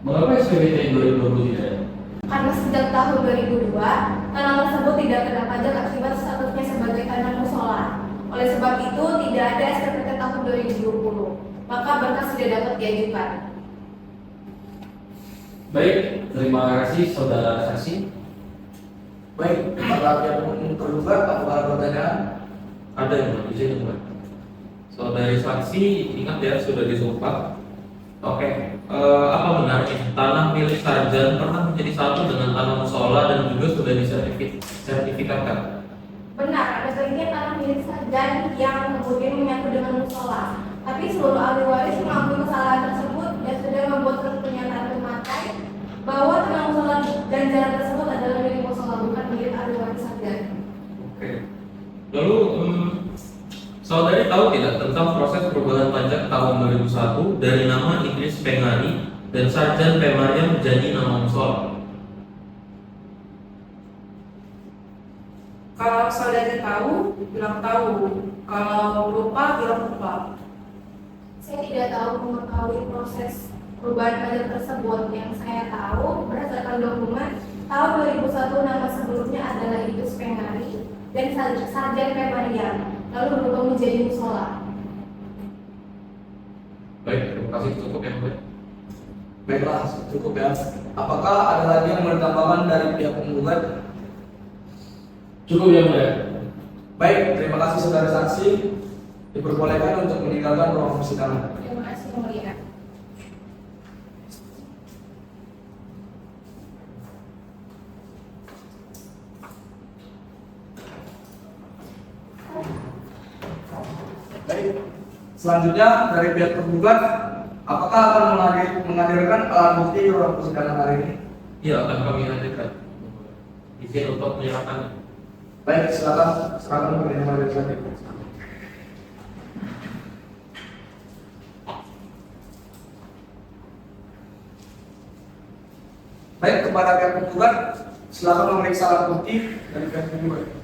Mengapa SPPT 2020 tidak ada? Karena sejak tahun 2002, tanah tersebut tidak kena pajak akibat statusnya sebagai tanah musola. Oleh sebab itu, tidak ada SPPT tahun 2020, maka berkas tidak dapat diajukan. Baik, terima kasih saudara saksi. Baik, apakah yang tergugat, apakah ada pertanyaan? Ada yang mau izin, Mbak. Saudari saksi ingat ya sudah disumpah. Oke, apa benarnya tanah milik Sarjan pernah menjadi satu dengan tanah musola dan juga sudah disertifikatkan? Benar, ada bagian tanah milik Sarjan yang kemudian menyatu dengan musola. Tapi seluruh ahli waris mengakui kesalahan tersebut dan sudah membuat surat pernyataan pemakai bahwa tanah musola dan jalan tersebut adalah milik musola, bukan milik ahli waris Sarjan. Oke. Lalu saudari tahu tidak tentang proses perubahan pajak tahun 2001 dari nama Idris Pengari dan Sarjan Pemariam menjadi nama musola? Kalau saudari tahu, bilang tahu. Kalau lupa, bilang lupa. Saya tidak tahu mengetahui proses perubahan pajak tersebut. Yang saya tahu berdasarkan dokumen tahun 2001 nama sebelumnya adalah Idris Pengari dan Sarjan Pemariam, lalu berubah menjadi musola. Baik, terima kasih, cukup ya Mbak. Baiklah, cukup ya. Apakah ada lagi yang mau ditambahkan dari pihak penggugat? Cukup ya Mbak. Baik, terima kasih saudara saksi. Diperbolehkan untuk meninggalkan ruang persidangan. Terima kasih Yang Mulia. Selanjutnya dari pihak tergugat, apakah akan menghadirkan alat bukti dalam persidangan hari ini? Iya, akan kami hadirkan. Izin untuk menyerahkan. Baik, silakan serahkan kepada majelis hakim. Baik, kepada pihak tergugat, silakan memeriksa alat bukti dari pihak tergugat.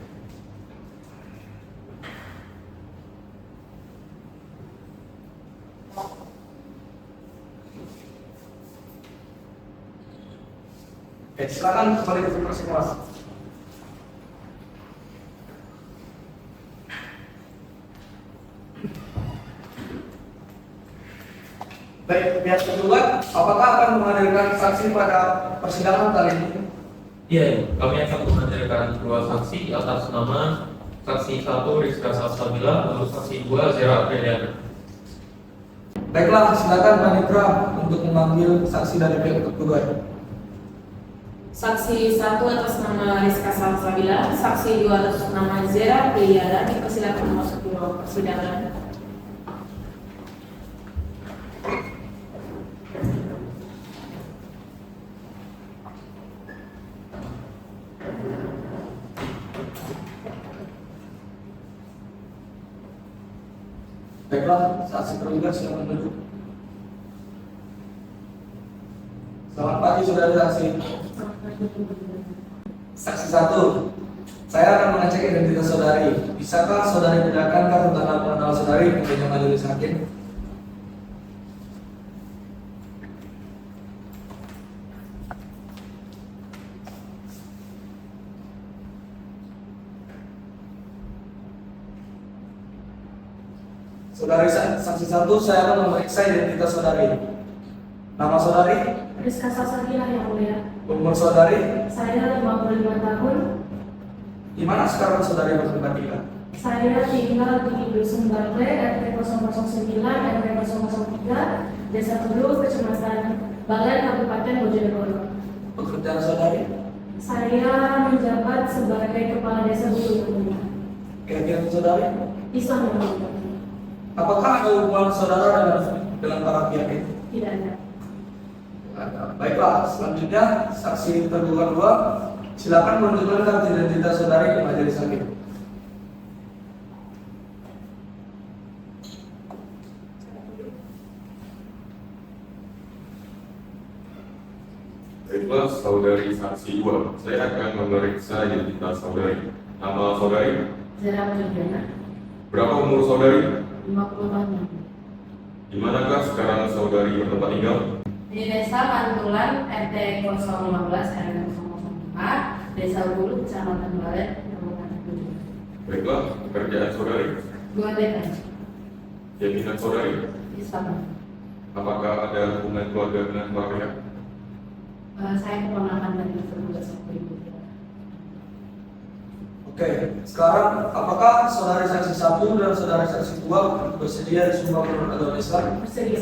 Oke, silakan kembali ke masing-masing. Baik, pihak tergugat, apakah akan menghadirkan saksi pada persidangan kali ini? Iya, kami akan menghadirkan dua saksi atas nama saksi 1 Rizka Salsabila, lalu saksi 2 Zera Apriliana. Baiklah, silakan Panitra untuk memanggil saksi dari pihak tergugat. Saksi 1 atas nama Rizka Salsabila, saksi 2 atas nama Zera Apriliana dipersilakan masuk ke ruang persidangan. Baiklah, saksi tergugat silakan duduk. Selamat pagi saudara saksi. Saksi 1, saya akan mengecek identitas saudari. Bisakah saudari bedakan kartu tanda pengenal saudari dengan majelis hakim? Saudari saksi 1, saya akan memeriksa identitas saudari. Nama saudari? Rizka Salsabila yang mulia. Umur saudari? Saya 55 tahun. Di mana sekarang saudari bertempat tinggal? Saya tinggal di Dusun Bangke, RT 009, RT 003, Desa Kudu, Kecamatan Balen, Kabupaten Bojonegoro. Pekerjaan saudari? Saya menjabat sebagai Kepala Desa Bulu. Kegiatan saudari? Islam yang mulia. Apakah ada hubungan saudara dengan para pihak itu? Tidak ada. Baiklah, selanjutnya saksi tergugat 2, silakan menunjukkan kartu identitas saudari ke majelis hakim. Baiklah, saudari saksi 2, saya akan memeriksa identitas saudari. Nama saudari? Zera Apriliana, Berapa umur saudari? 50 tahun. Di manakah sekarang saudari bertempat tinggal? Di Desa Pantulan, RT 015, RT 005, Desa Bulu, Kecamatan Balen, Kabupaten Bojonegoro. Baiklah, pekerjaan saudari? Gua TK, Keyakinan saudari? Islam. Apakah ada hubungan keluarga dengan keluarga? Saya keponakan dari tergugat satu ibu. Oke, sekarang apakah saudari saksi 1 dan saudari saksi 2 bersedia disumpah menurut agama Islam? Bersedia.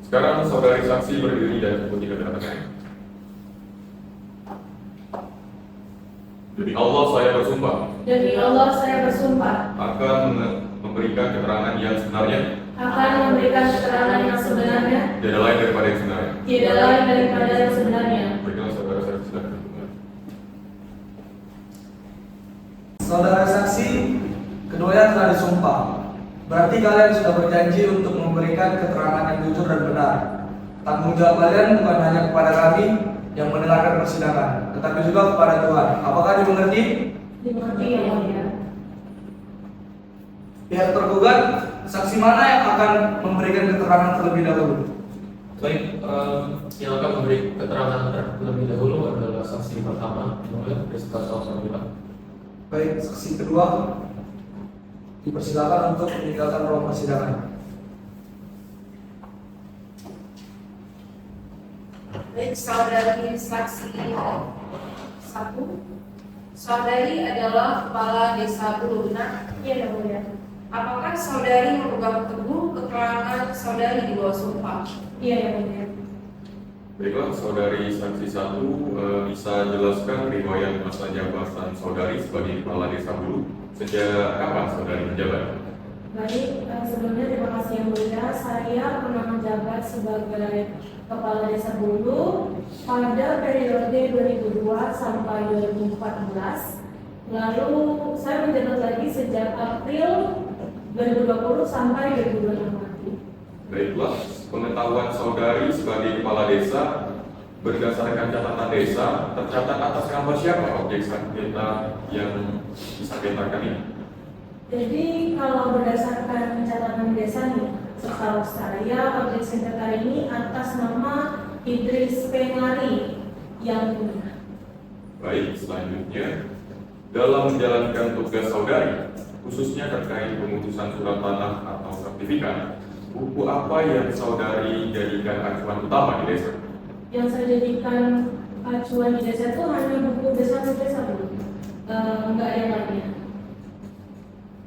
Sekarang saudari saksi berdiri dan ikuti keterangan. Demi Allah saya bersumpah Demi Allah saya bersumpah akan memberikan keterangan yang sebenarnya, akan memberikan keterangan yang sebenarnya, tidak lain daripada yang sebenarnya. tidak lain daripada yang sebenarnya. Baiklah saudara saksi silakan. Saudara saksi, keduanya telah disumpah. Berarti kalian sudah berjanji untuk memberikan keterangan yang jujur dan benar. Tanggung jawab kalian bukan hanya kepada kami yang mendengarkan persidangan, tetapi juga kepada Tuhan. Apakah dimengerti? Dimengerti ya mulia. Pihak tergugat, saksi mana yang akan memberikan keterangan terlebih dahulu? Baik, yang akan memberi keterangan terlebih dahulu adalah saksi pertama, Rizka Salsabila. Baik, saksi kedua dipersilakan untuk meninggalkan ruang persidangan. Baik, saudari saksi 1, saudari adalah kepala desa Bulu, benar? Iya yang mulia. Apakah saudari memegang teguh keterangan saudari di bawah sumpah? Iya yang mulia. Baiklah, saudari saksi 1 bisa jelaskan riwayat masa jabatan saudari sebagai kepala desa Bulu? Sejak kapan saudari menjabat? Baik, sebelumnya terima kasih yang mulia. Saya pernah menjabat sebagai Kepala Desa Bulu pada periode 2002 sampai 2014. Lalu saya menjabat lagi sejak April 2020 sampai 2026. Baiklah, pengetahuan saudari sebagai kepala desa berdasarkan catatan desa tercatat atas nama siapa objek sengketa yang disengketakan ini? Jadi kalau berdasarkan catatan desa nih, setahu saya objek sengketa ini atas nama Idris Pengari yang mulia. Baik, selanjutnya dalam menjalankan tugas saudari, khususnya terkait pemutusan surat tanah atau sertifikat, buku apa yang saudari jadikan acuan utama di desa? Yang saya jadikan acuan di desa itu hanya buku desa dulu, enggak yang lainnya.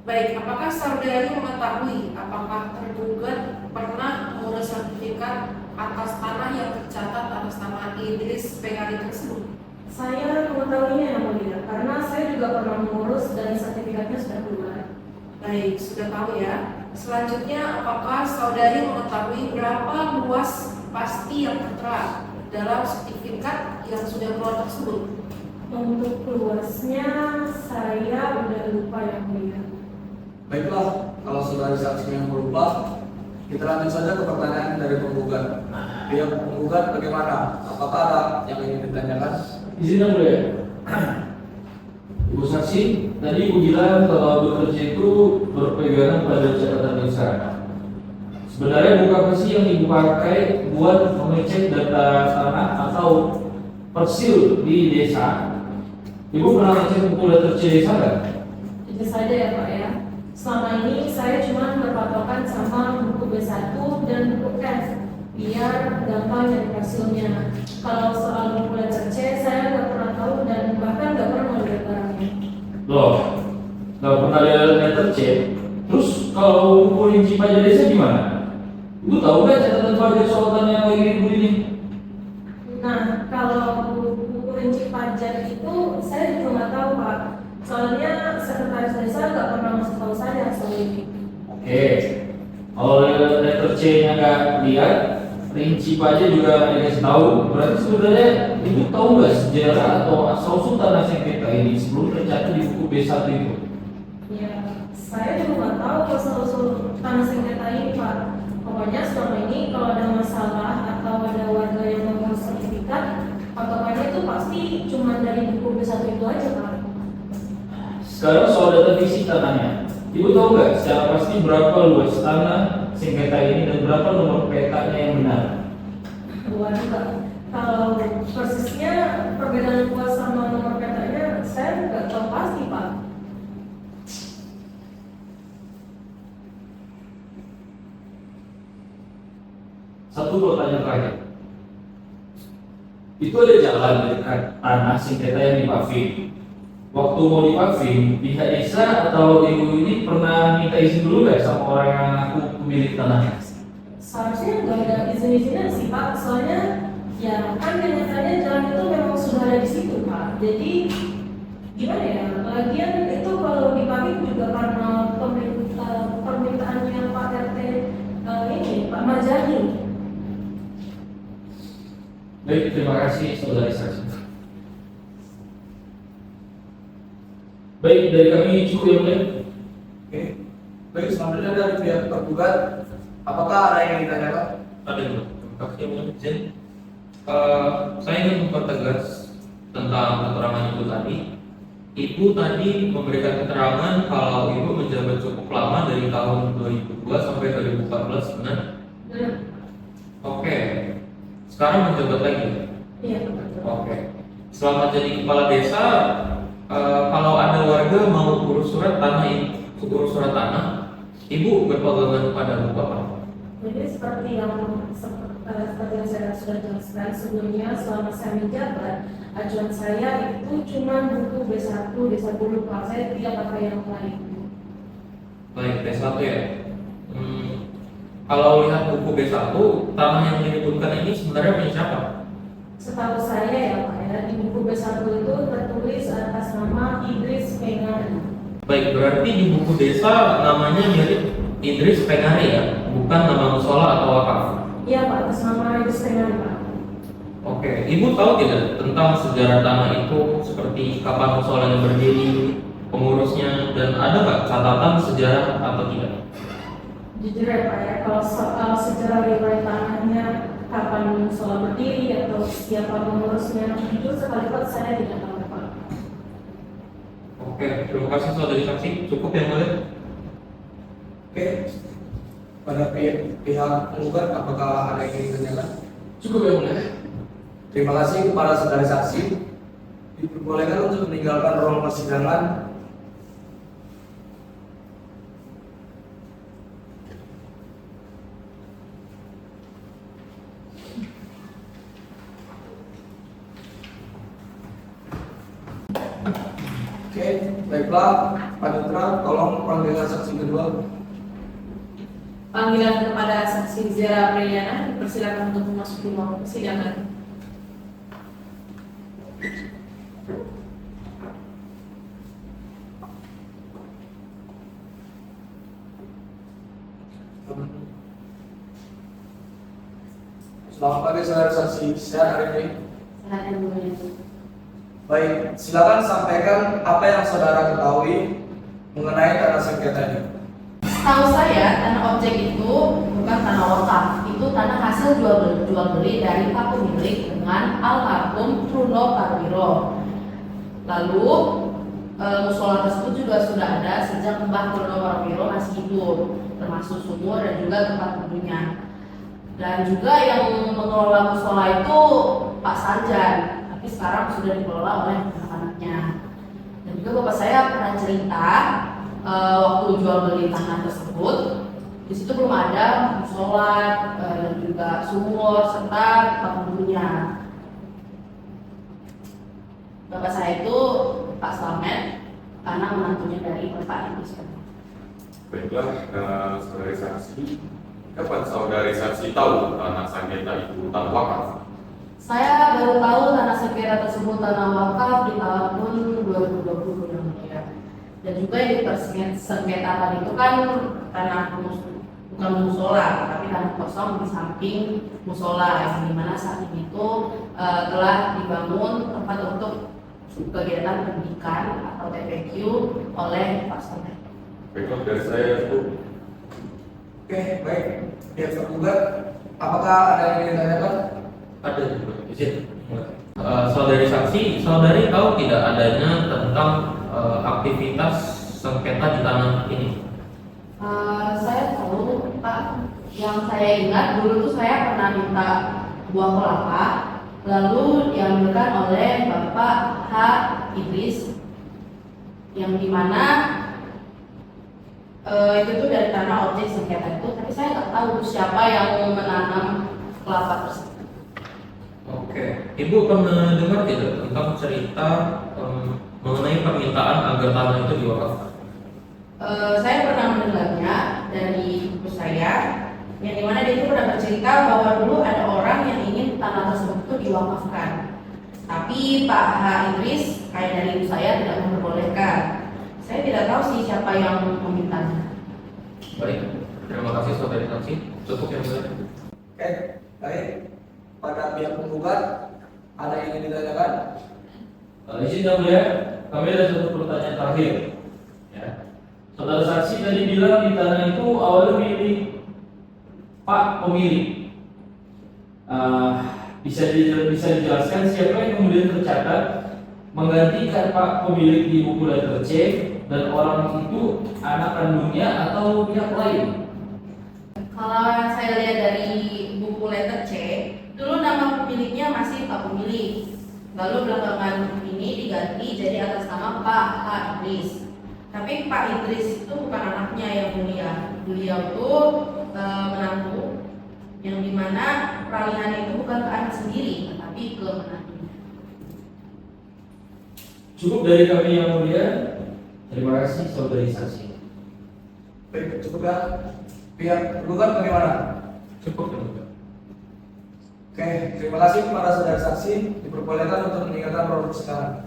Baik, apakah saudari mengetahui apakah tergugat pernah mengurus sertifikat atas tanah yang tercatat atas nama Idris Pengari tersebut? Saya mengetahuinya yang mulia, karena saya juga pernah mengurus dan sertifikatnya sudah keluar. Baik, sudah tahu ya. Selanjutnya, apakah saudari mengetahui berapa luas pasti yang tertera dalam sertifikat yang sudah keluar tersebut? Untuk luasnya saya udah lupa yang mulia. Baiklah, kalau saudari saksi yang berupa, kita lanjut saja ke pertanyaan dari penggugat. Pihak penggugat bagaimana? Apakah ada yang ingin ditanyakan? Izin yang mulia. Ibu saksi, tadi Ibu bilang kalau bekerja itu berpegangan pada catatan desa. Sebenarnya buku apa sih yang Ibu pakai buat mengecek data tanah atau persil di desa? Ibu pernah ngecek buku data desa nggak? Itu saja ya Pak ya. Selama ini saya cuma berpatokan sama buku B1 dan buku F biar gampang nyari hasilnya. Kalau soal buku letter C saya nggak pernah tahu dan bahkan nggak pernah melihat barangnya. Loh, nggak pernah lihat letter C. Terus kalau buku rinci pajak desa gimana? Ibu tahu nggak catatan pajak soal tanah yang lagi Ibu ini? Nah, kalau buku rinci pajak itu saya juga nggak tahu Pak. Soalnya sekretaris desa nggak pernah ngasih tahu saya soal ini. Oke, kalau letter C-nya nggak lihat, rinci pajak juga dikasih tahu. Berarti sebenarnya Ibu tahu nggak sejarah atau asal-usul tanah sengketa ini sebelum tercatat di buku B1 itu? Ya, saya juga nggak tahu asal-usul tanah sengketa ini Pak. Pokoknya selama ini kalau ada masalah atau ada warga yang mengurus sertifikat, patokannya itu pasti cuma dari buku B1 itu aja Pak. Sekarang soal data fisik tanahnya, Ibu tahu nggak secara pasti berapa luas tanah sengketa ini dan berapa nomor petanya yang benar? Waduh Pak, kalau persisnya perbedaan luas sama nomor petanya saya nggak tahu pasti Pak. Satu pertanyaan terakhir. Itu ada jalan dekat tanah sengketa yang dipaving. Waktu mau dipaving, pihak desa atau ibu ini pernah minta izin dulu nggak sama orang yang ngaku pemilik tanahnya? Seharusnya nggak ada izin-izinnya sih Pak, soalnya ya kan kenyataannya jalan itu memang sudah ada di situ Pak. Jadi gimana ya? Lagian itu kalau dipaving juga karena permintaannya Pak RT ini Pak Marjani. Baik, terima kasih saudari saksi. Baik, dari kami cukup ya mulia. Oke. Baik, selanjutnya dari pihak tergugat, apakah ada yang ditanyakan? Ada juga. Terima kasih yang mulia. Izin. Saya ingin mempertegas tentang keterangan Ibu tadi. Ibu tadi memberikan keterangan kalau Ibu menjabat cukup lama dari tahun 2002 sampai 2014, benar? Benar. Oke. Sekarang menjabat lagi? Iya. Oke. Selama jadi kepala desa, kalau ada warga mau urus surat tanah, Ibu berpegangan pada buku apa? Jadi seperti yang saya sudah jelaskan sebelumnya, selama saya menjabat, acuan saya itu cuma buku B1, B10 Pak. Saya tidak pakai yang lain. Baik, B1 ya. Kalau lihat buku B1, tanah yang disebutkan ini sebenarnya punya siapa? Setahu saya ya Pak ya, di buku B1 itu tertulis atas nama Idris Pengari. Baik, berarti di buku desa namanya mirip Idris Pengari ya, bukan nama musola atau wakaf. Iya Pak, atas nama Idris Pengari Pak. Oke, Ibu tahu tidak tentang sejarah tanah itu, seperti kapan musolanya berdiri, pengurusnya, dan ada nggak catatan sejarah atau tidak? Jujur ya Pak ya, kalau soal sejarah riwayat tanahnya, kapan musola berdiri atau siapa pengurusnya, jujur sekali Pak saya tidak tahu Pak. Oke, terima kasih saudari saksi. Cukup yang mulia. Oke, pada pihak penggugat apakah ada yang ingin ditanyakan? Cukup yang mulia. Terima kasih kepada saudari saksi. Diperbolehkan untuk meninggalkan ruang persidangan. Oke, baiklah, Pak Dutra, tolong panggilkan saksi kedua. Panggilan kepada saksi Zera Priyana dipersilakan untuk memasuki ruang persidangan. Selamat pagi saudara saksi, sehat hari ini? Sehat yang mulia. Baik, silakan sampaikan apa yang saudara ketahui mengenai tanah sengketa ini. Setahu saya tanah objek itu bukan tanah wakaf, itu tanah hasil jual beli dari pak pemilik dengan almarhum Truno Parwiro. Lalu musola tersebut juga sudah ada sejak Mbah Truno Parwiro masih hidup, termasuk sumur dan juga tempat wudhunya. Dan juga yang mengelola musola itu Pak Sarjan, tapi sekarang sudah dikelola oleh anak-anaknya. Dan juga bapak saya pernah cerita waktu jual beli tanah tersebut, di situ belum ada musola dan juga sumur serta tempat wudhunya. Bapak saya itu Pak Slamet, karena menantunya dari Bapak Idris. Baiklah, saudari saksi, kapan saudari saksi tahu tanah sengketa itu tanah wakaf? Saya baru tahu tanah sengketa tersebut tanah wakaf di tahun 2020 yang mulia. Dan juga yang dipersengketakan itu kan tanah bukan musola, tapi tanah kosong di samping musola, yang dimana saat itu telah dibangun tempat untuk kegiatan pendidikan atau TPQ oleh Pak Slamet. Baiklah, dari saya cukup. Oke, baik. Pihak tergugat, apakah ada yang ingin ditanyakan? Ada juga, izin. Saudari saksi, saudari tahu tidak adanya tentang aktivitas sengketa di tanah ini? Saya tahu Pak, yang saya ingat dulu tuh saya pernah minta buah kelapa, lalu diambilkan oleh Bapak H. Idris, yang dimana itu tuh dari tanah objek sengketa itu, tapi saya nggak tahu siapa yang menanam kelapa tersebut. Oke, Ibu pernah dengar tidak tentang cerita mengenai permintaan agar tanah itu diwakafkan? Saya pernah mendengarnya dari ibu saya, yang dimana dia itu pernah bercerita bahwa dulu ada orang yang ingin tanah tersebut itu diwakafkan, tapi Pak H. Idris kayak dari ibu saya tidak memperbolehkan. Saya tidak tahu sih siapa yang memintanya. Baik, terima kasih saudari saksi. Cukup yang mulia. Oke, baik. Pada pihak penggugat, ada yang ingin ditanyakan? Izin yang mulia, kami ada satu pertanyaan terakhir. Ya. Saudara saksi tadi bilang di tanah itu awalnya milik Pak pemilik. Bisa dijelaskan siapa yang kemudian tercatat menggantikan Pak pemilik di buku letter C, dan orang itu anak kandungnya atau pihak lain? Kalau yang saya lihat dari buku letter C, dulu nama pemiliknya masih Pak pemilik. Lalu belakangan ini diganti jadi atas nama Pak H. Idris. Tapi Pak Idris itu bukan anaknya yang mulia. Beliau itu menantu, yang dimana peralihan itu bukan ke anak sendiri, tetapi ke menantunya. Cukup dari kami yang mulia. Terima kasih saudari saksi. Baik, cukup ya. Pihak penggugat bagaimana? Cukup yang mulia. Oke, terima kasih kepada saudara saksi. Diperbolehkan untuk meninggalkan ruang persidangan.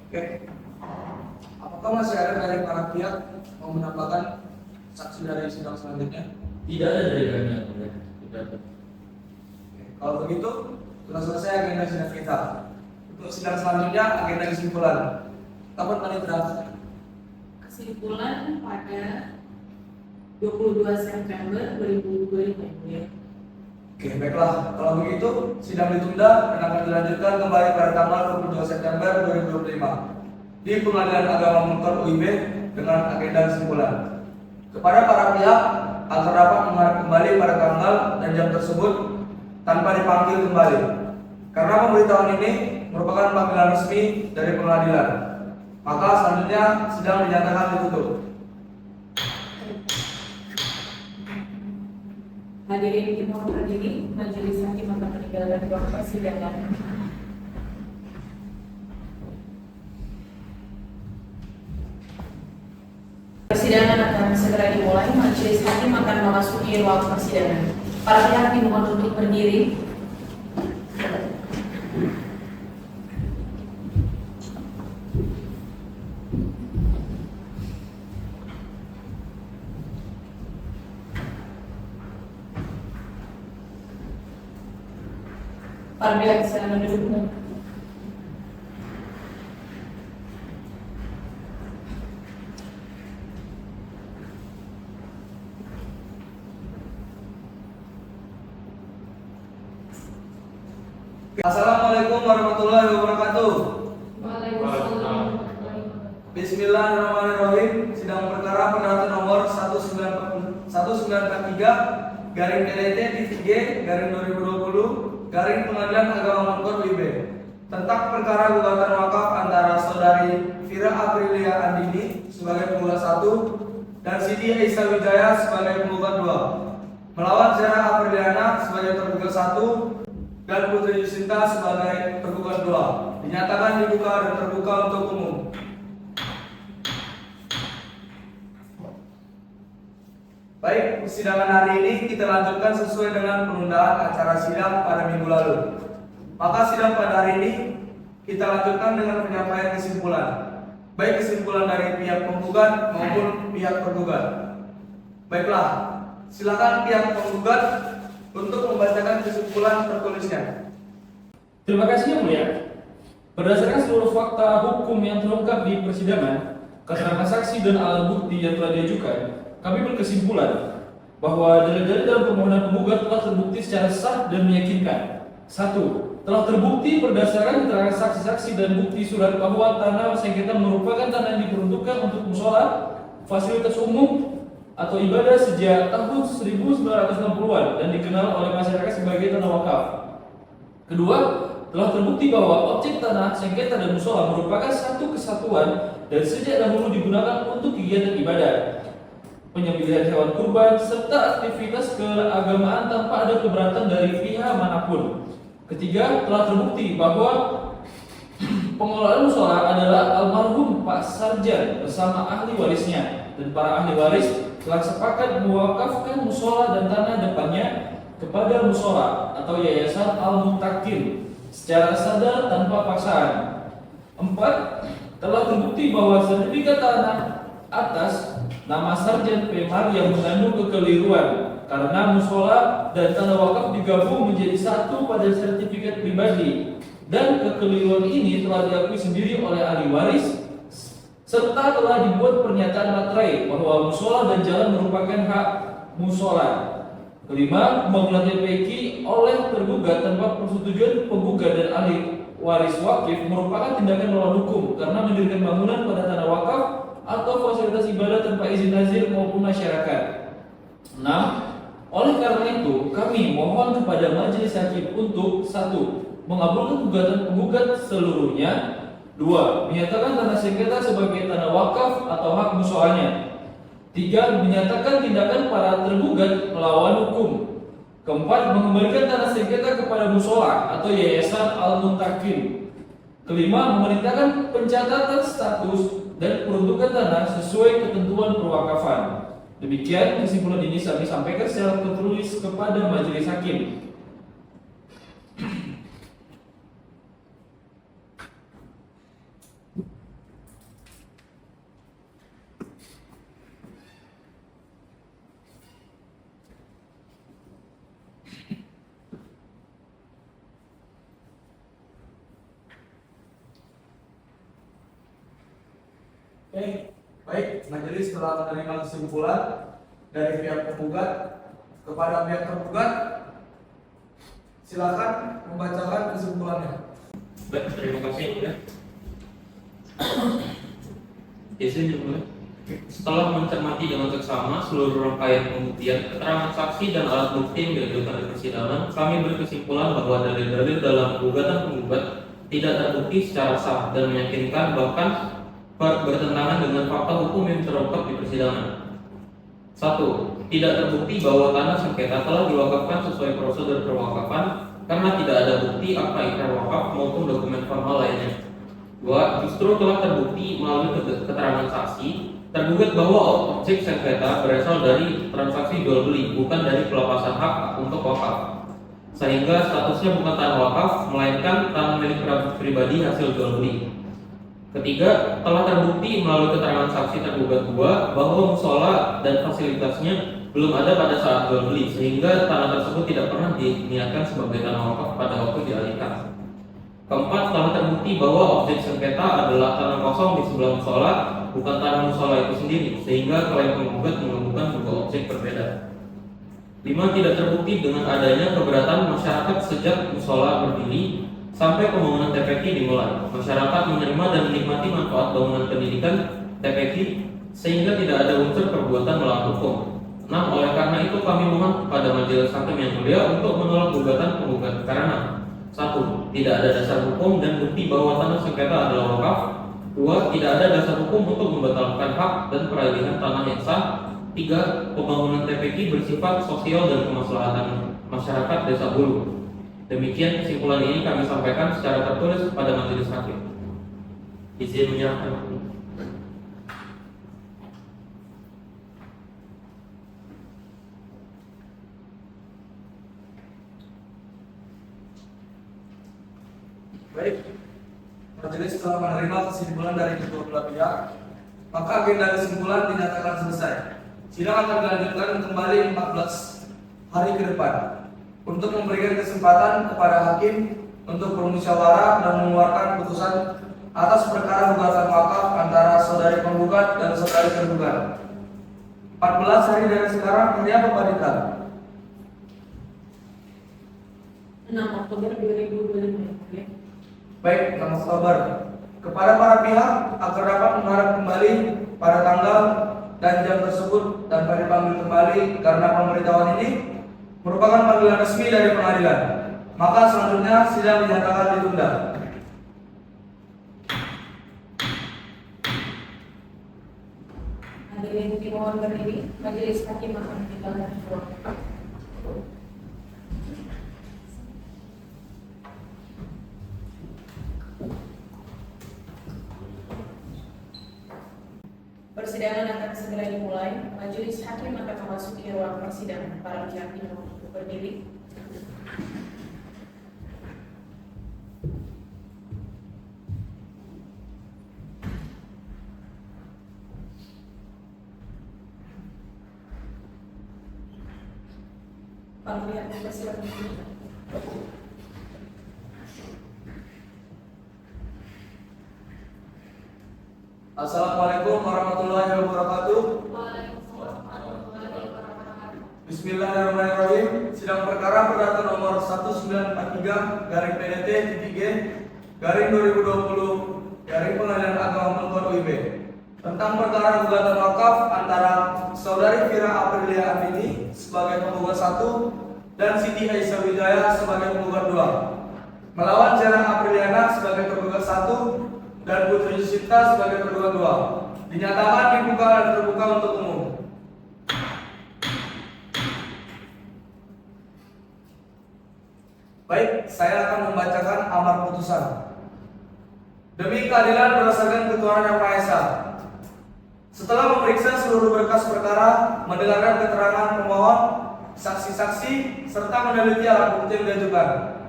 Oke. Apakah masih ada dari para pihak mau menambahkan saksi dari sidang selanjutnya? Tidak ada dari kami yang mulia. Tidak ada. Kalau begitu, sudah selesai agenda sidang kita. Untuk sidang selanjutnya, agenda kesimpulan. Kapan panitera? Kesimpulan pada 22 September 2025 ya. Oke, baiklah. Kalau begitu, sidang ditunda dan akan dilanjutkan kembali pada tanggal 22 September 2025 di Pengadilan Agama Munkar UIB dengan agenda kesimpulan. Kepada para pihak agar dapat menghadap kembali pada tanggal dan jam tersebut tanpa dipanggil kembali. Karena pemberitahuan ini merupakan panggilan resmi dari pengadilan, maka selanjutnya sidang dinyatakan ditutup. Hadirin dimohon berdiri, majelis hakim akan meninggalkan ruang persidangan. Persidangan akan segera dimulai. Majelis hakim akan memasuki ruang persidangan. Para pihak dimohon untuk berdiri. Para pihak silakan duduk. Assalamualaikum warahmatullahi wabarakatuh. Waalaikumsalam. Bismillahirrahmanirrahim. Sidang perkara perdata nomor 1943 garing PDT D3 garing 2020 garing Pengadilan Agama Munkar UIB tentang perkara gugatan wakaf antara saudari Fira Aprilia Andini sebagai penggugat 1 dan Siti Aisyah Wijaya sebagai penggugat 2 melawan Zara Apriliana sebagai tergugat 1 dan Putri Yusinta sebagai tergugat 2 dinyatakan dibuka dan terbuka untuk umum. Baik, persidangan hari ini kita lanjutkan sesuai dengan penundaan acara sidang pada minggu lalu. Maka sidang pada hari ini kita lanjutkan dengan penyampaian kesimpulan, baik kesimpulan dari pihak penggugat maupun pihak tergugat. Baiklah, silakan pihak penggugat untuk membacakan kesimpulan tertulisnya. Terima kasih yang mulia. Berdasarkan seluruh fakta hukum yang terungkap di persidangan, keterangan saksi dan alat bukti yang telah diajukan, kami berkesimpulan bahwa dalil-dalil dalam permohonan penggugat telah terbukti secara sah dan meyakinkan. 1. Telah terbukti berdasarkan keterangan saksi-saksi dan bukti surat bahwa tanah sengketa merupakan tanah yang diperuntukkan untuk mushola, fasilitas umum atau ibadah sejak tahun 1960-an dan dikenal oleh masyarakat sebagai tanah wakaf. Kedua, telah terbukti bahwa objek tanah sengketa dan mushola merupakan satu kesatuan dan sejak dahulu digunakan untuk kegiatan ibadah, penyembelihan hewan kurban, serta aktivitas keagamaan tanpa ada keberatan dari pihak manapun. Ketiga, telah terbukti bahwa pengelolaan mushola adalah almarhum Pak Sarjan bersama ahli warisnya, dan para ahli waris telah sepakat mewakafkan mushola dan tanah depannya kepada mushola atau yayasan Al-Muntakin secara sadar tanpa paksaan. 4. Telah terbukti bahwa sertifikat tanah atas nama Sarjan P. yang mengandung kekeliruan karena mushola dan tanah wakaf digabung menjadi satu pada sertifikat pribadi, dan kekeliruan ini telah diakui sendiri oleh ahli waris serta telah dibuat pernyataan materai bahwa mushola dan jalan merupakan hak mushola. Kelima, pembangunan TPQ oleh tergugat tanpa persetujuan penggugat dan ahli waris wakif merupakan tindakan melawan hukum karena mendirikan bangunan pada tanah wakaf atau fasilitas ibadah tanpa izin nazir maupun masyarakat. 6. Oleh karena itu, kami mohon kepada majelis hakim untuk 1. Mengabulkan gugatan penggugat seluruhnya. 2. Menyatakan tanah sengketa sebagai tanah wakaf atau hak musholanya. 3. Menyatakan tindakan para tergugat melawan hukum. 4. Mengembalikan tanah sengketa kepada mushola atau yayasan Al-Muntakin. 5. Memerintahkan pencatatan status dan peruntukan tanah sesuai ketentuan perwakafan. Demikian kesimpulan ini kami sampaikan secara tertulis kepada majelis hakim. Oke, baik. Majelis telah menerima kesimpulan dari pihak penggugat kepada pihak tergugat. Silakan membacakan kesimpulannya. Baik, terima kasih ya. Izin dimulai. Setelah mencermati dengan seksama seluruh rangkaian pembuktian, keterangan saksi dan alat bukti yang diajukan di persidangan, kami berkesimpulan bahwa dalil-dalil dalam gugatan penggugat tidak terbukti secara sah dan meyakinkan, bahkan bertentangan dengan fakta hukum yang terungkap di persidangan. 1. Tidak terbukti bahwa tanah sengketa telah diwakafkan sesuai prosedur perwakafan karena tidak ada bukti akta ikrar wakaf maupun dokumen formal lainnya. 2. Justru telah terbukti melalui keterangan saksi tergugat bahwa objek sengketa berasal dari transaksi jual beli, bukan dari pelepasan hak untuk wakaf, sehingga statusnya bukan tanah wakaf melainkan tanah milik pribadi hasil jual beli. Ketiga, telah terbukti melalui keterangan saksi tergugat 2 bahwa musola dan fasilitasnya belum ada pada saat jual beli, sehingga tanah tersebut tidak pernah diniatkan sebagai tanah wakaf pada waktu dialihkan. Keempat, telah terbukti bahwa objek sengketa adalah tanah kosong di sebelah musola, bukan tanah musola itu sendiri, sehingga klaim penggugat mengemukakan dua objek berbeda. 5. Tidak terbukti dengan adanya keberatan masyarakat sejak musola berdiri sampai pembangunan TPQ dimulai. Masyarakat menerima dan menikmati manfaat bangunan pendidikan TPQ sehingga tidak ada unsur perbuatan melawan hukum. 6. Oleh karena itu kami mohon kepada majelis hakim yang mulia untuk menolak gugatan penggugat karena 1. Tidak ada dasar hukum dan bukti bahwa tanah sengketa adalah wakaf. 2. Tidak ada dasar hukum untuk membatalkan hak dan peralihan tanah yang sah. 3. Pembangunan TPQ bersifat sosial dan kemaslahatan masyarakat Desa Bulu. Demikian kesimpulan ini kami sampaikan secara tertulis kepada majelis hakim. Izin menyerahkan. Baik, majelis telah menerima kesimpulan dari kedua belah pihak, maka agenda kesimpulan dinyatakan selesai. Sidang akan dilanjutkan kembali 14 hari ke depan untuk memberikan kesempatan kepada hakim untuk bermusyawarah dan mengeluarkan putusan atas perkara gugatan wakaf antara saudari penggugat dan saudari tergugat. 14 hari dari sekarang, hari apa Pak Dita? 6 Oktober 2025. Baik, 6 Oktober. Kepada para pihak agar dapat menghadap kembali pada tanggal dan jam tersebut dan dipanggil kembali karena pemberitahuan ini merupakan panggilan resmi dari pengadilan. Maka selanjutnya sidang dinyatakan ditunda. Hadirin dimohon berdiri, majelis hakim akan meninggalkan ruangan. Persidangan akan segera dimulai. Majelis hakim akan memasuki ruang persidangan. Para pihak dimohon untuk berdiri. Para pihak dipersilakan berdiri. Assalamualaikum warahmatullahi wabarakatuh. Bismillahirrahmanirrahim. Sidang perkara perdata nomor 1943-PDT-2020 Pengadilan Agama Pengkot UIB tentang perkara gugatan wakaf antara saudari Fira Aprilia Amini sebagai penggugat 1 dan Siti Aisyah Wijaya sebagai penggugat 2 melawan Zena Apriliana sebagai penggugat 1 dan Putri Sinta sebagai tergugat 2. Dinyatakan dibuka dan terbuka untuk umum. Baik, saya akan membacakan amar putusan. Demi keadilan berdasarkan ketuhanan Yang Maha Esa. Setelah memeriksa seluruh berkas perkara, mendengarkan keterangan pemohon, saksi-saksi, serta meneliti alat bukti yang diajukan,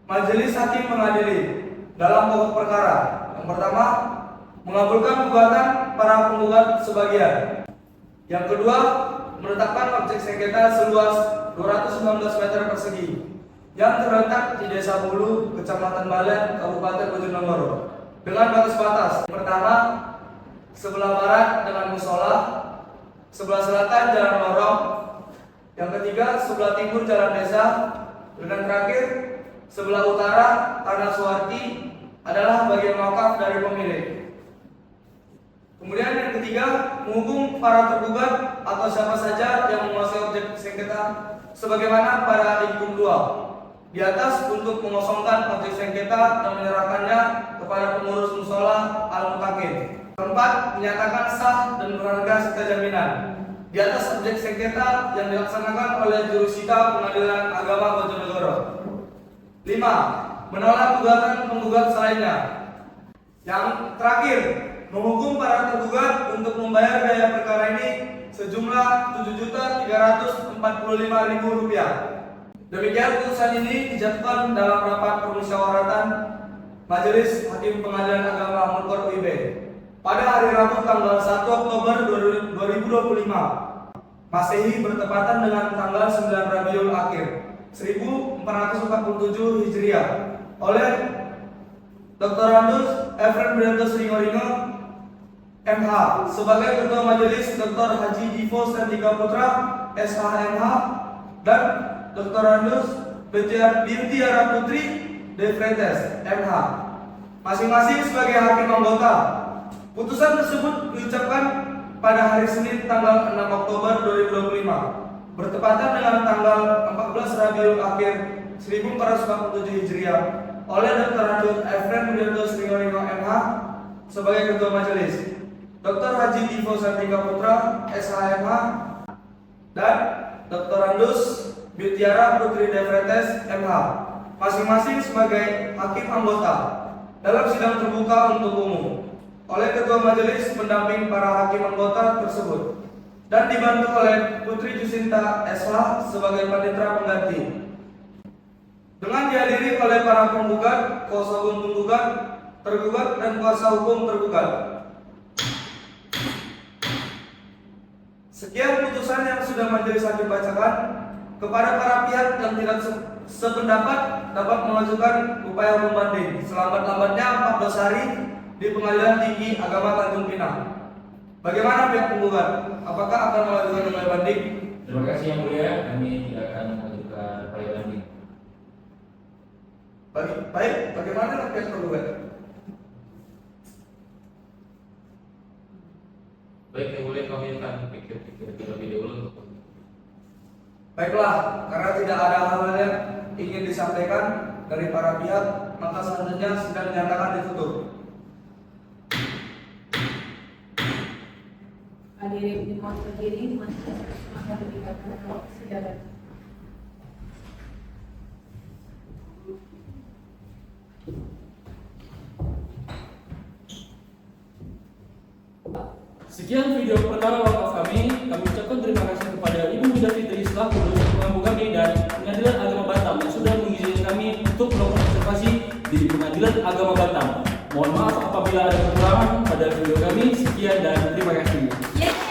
majelis hakim mengadili dalam pokok perkara. Yang pertama, mengabulkan gugatan para penggugat sebagian. Yang kedua, menetapkan objek sengketa seluas 219 meter persegi yang terletak di Desa Bulu, Kecamatan Balen, Kabupaten Bojonegoro dengan batas-batas. Pertama, sebelah barat dengan musola, sebelah selatan jalan lorong, yang ketiga sebelah timur jalan desa, dan terakhir sebelah utara tanah Suwarti adalah bagian wakaf dari pemilik. Kemudian yang ketiga, menghukum para tergugat atau siapa saja yang menguasai objek sengketa sebagaimana pada diktum 2 di atas untuk mengosongkan objek sengketa dan menyerahkannya kepada pengurus musola al-mutakin. Keempat, menyatakan sah dan berharga serta jaminan di atas objek sengketa yang dilaksanakan oleh jurusita Pengadilan Agama Bojonegoro. 5. Menolak gugatan penggugat selainnya. Yang terakhir, menghukum para tergugat untuk membayar biaya perkara ini sejumlah Rp7.345.000. Demikian putusan ini dijatuhkan dalam rapat permusyawaratan Majelis Hakim Pengadilan Agama Mulkor UIB pada hari Rabu tanggal 1 Oktober 2025 Masehi bertepatan dengan tanggal 9 Rabiul Akhir 1447 Hijriah oleh Dr. Andus Efren Widianto Sringoringo MH sebagai Ketua Majelis, Dr. Haji Divo Sandika Putra SHMH dan Dr. Andus Bintiara Putri De Freitas MH masing-masing sebagai hakim anggota. Putusan tersebut diucapkan pada hari Senin tanggal 6 Oktober 2025 bertepatan dengan tanggal 14 Rabiul Akhir 1447 Hijriah oleh Dr. Andus Efren Widianto Sringoringo MH sebagai Ketua Majelis, Dr. Haji Divo Sandika Putra SHMH dan Dr. Andus Bintiara Putri De Freitas MH masing-masing sebagai hakim anggota dalam sidang terbuka untuk umum oleh Ketua Majelis pendamping para hakim anggota tersebut dan dibantu oleh Putri Jusinta SH sebagai panitera pengganti dengan dihadiri oleh para penggugat, kuasa hukum penggugat, tergugat dan kuasa hukum tergugat. Sekian putusan yang sudah majelis hakim bacakan. Kepada para pihak yang tidak sependapat dapat mengajukan upaya hukum banding selambat-lambatnya 14 hari di Pengadilan Tinggi Agama Tanjung Pinang. Bagaimana pihak penggugat? Apakah akan mengajukan upaya banding? Terima kasih Yang Mulia, kami tidak akan mengajukan upaya banding. Baik, bagaimana pihak penggugat? Baik Yang Mulia, kami akan pikir-pikir terlebih dahulu untuk. Baiklah, karena tidak ada hal yang ingin disampaikan dari para pihak, maka selanjutnya sidang dinyatakan ditutup. Hadirin dimohon berdiri, masih akan diberikan sidang. Sekian video perkara wakaf kami ucapkan terima kasih kepada Ibu Mida Fitri selaku pengampu kami dan Pengadilan Agama Batam yang sudah mengizinkan kami untuk melakukan observasi di Pengadilan Agama Batam. Mohon maaf apabila ada kekurangan pada video kami. Sekian dan terima kasih.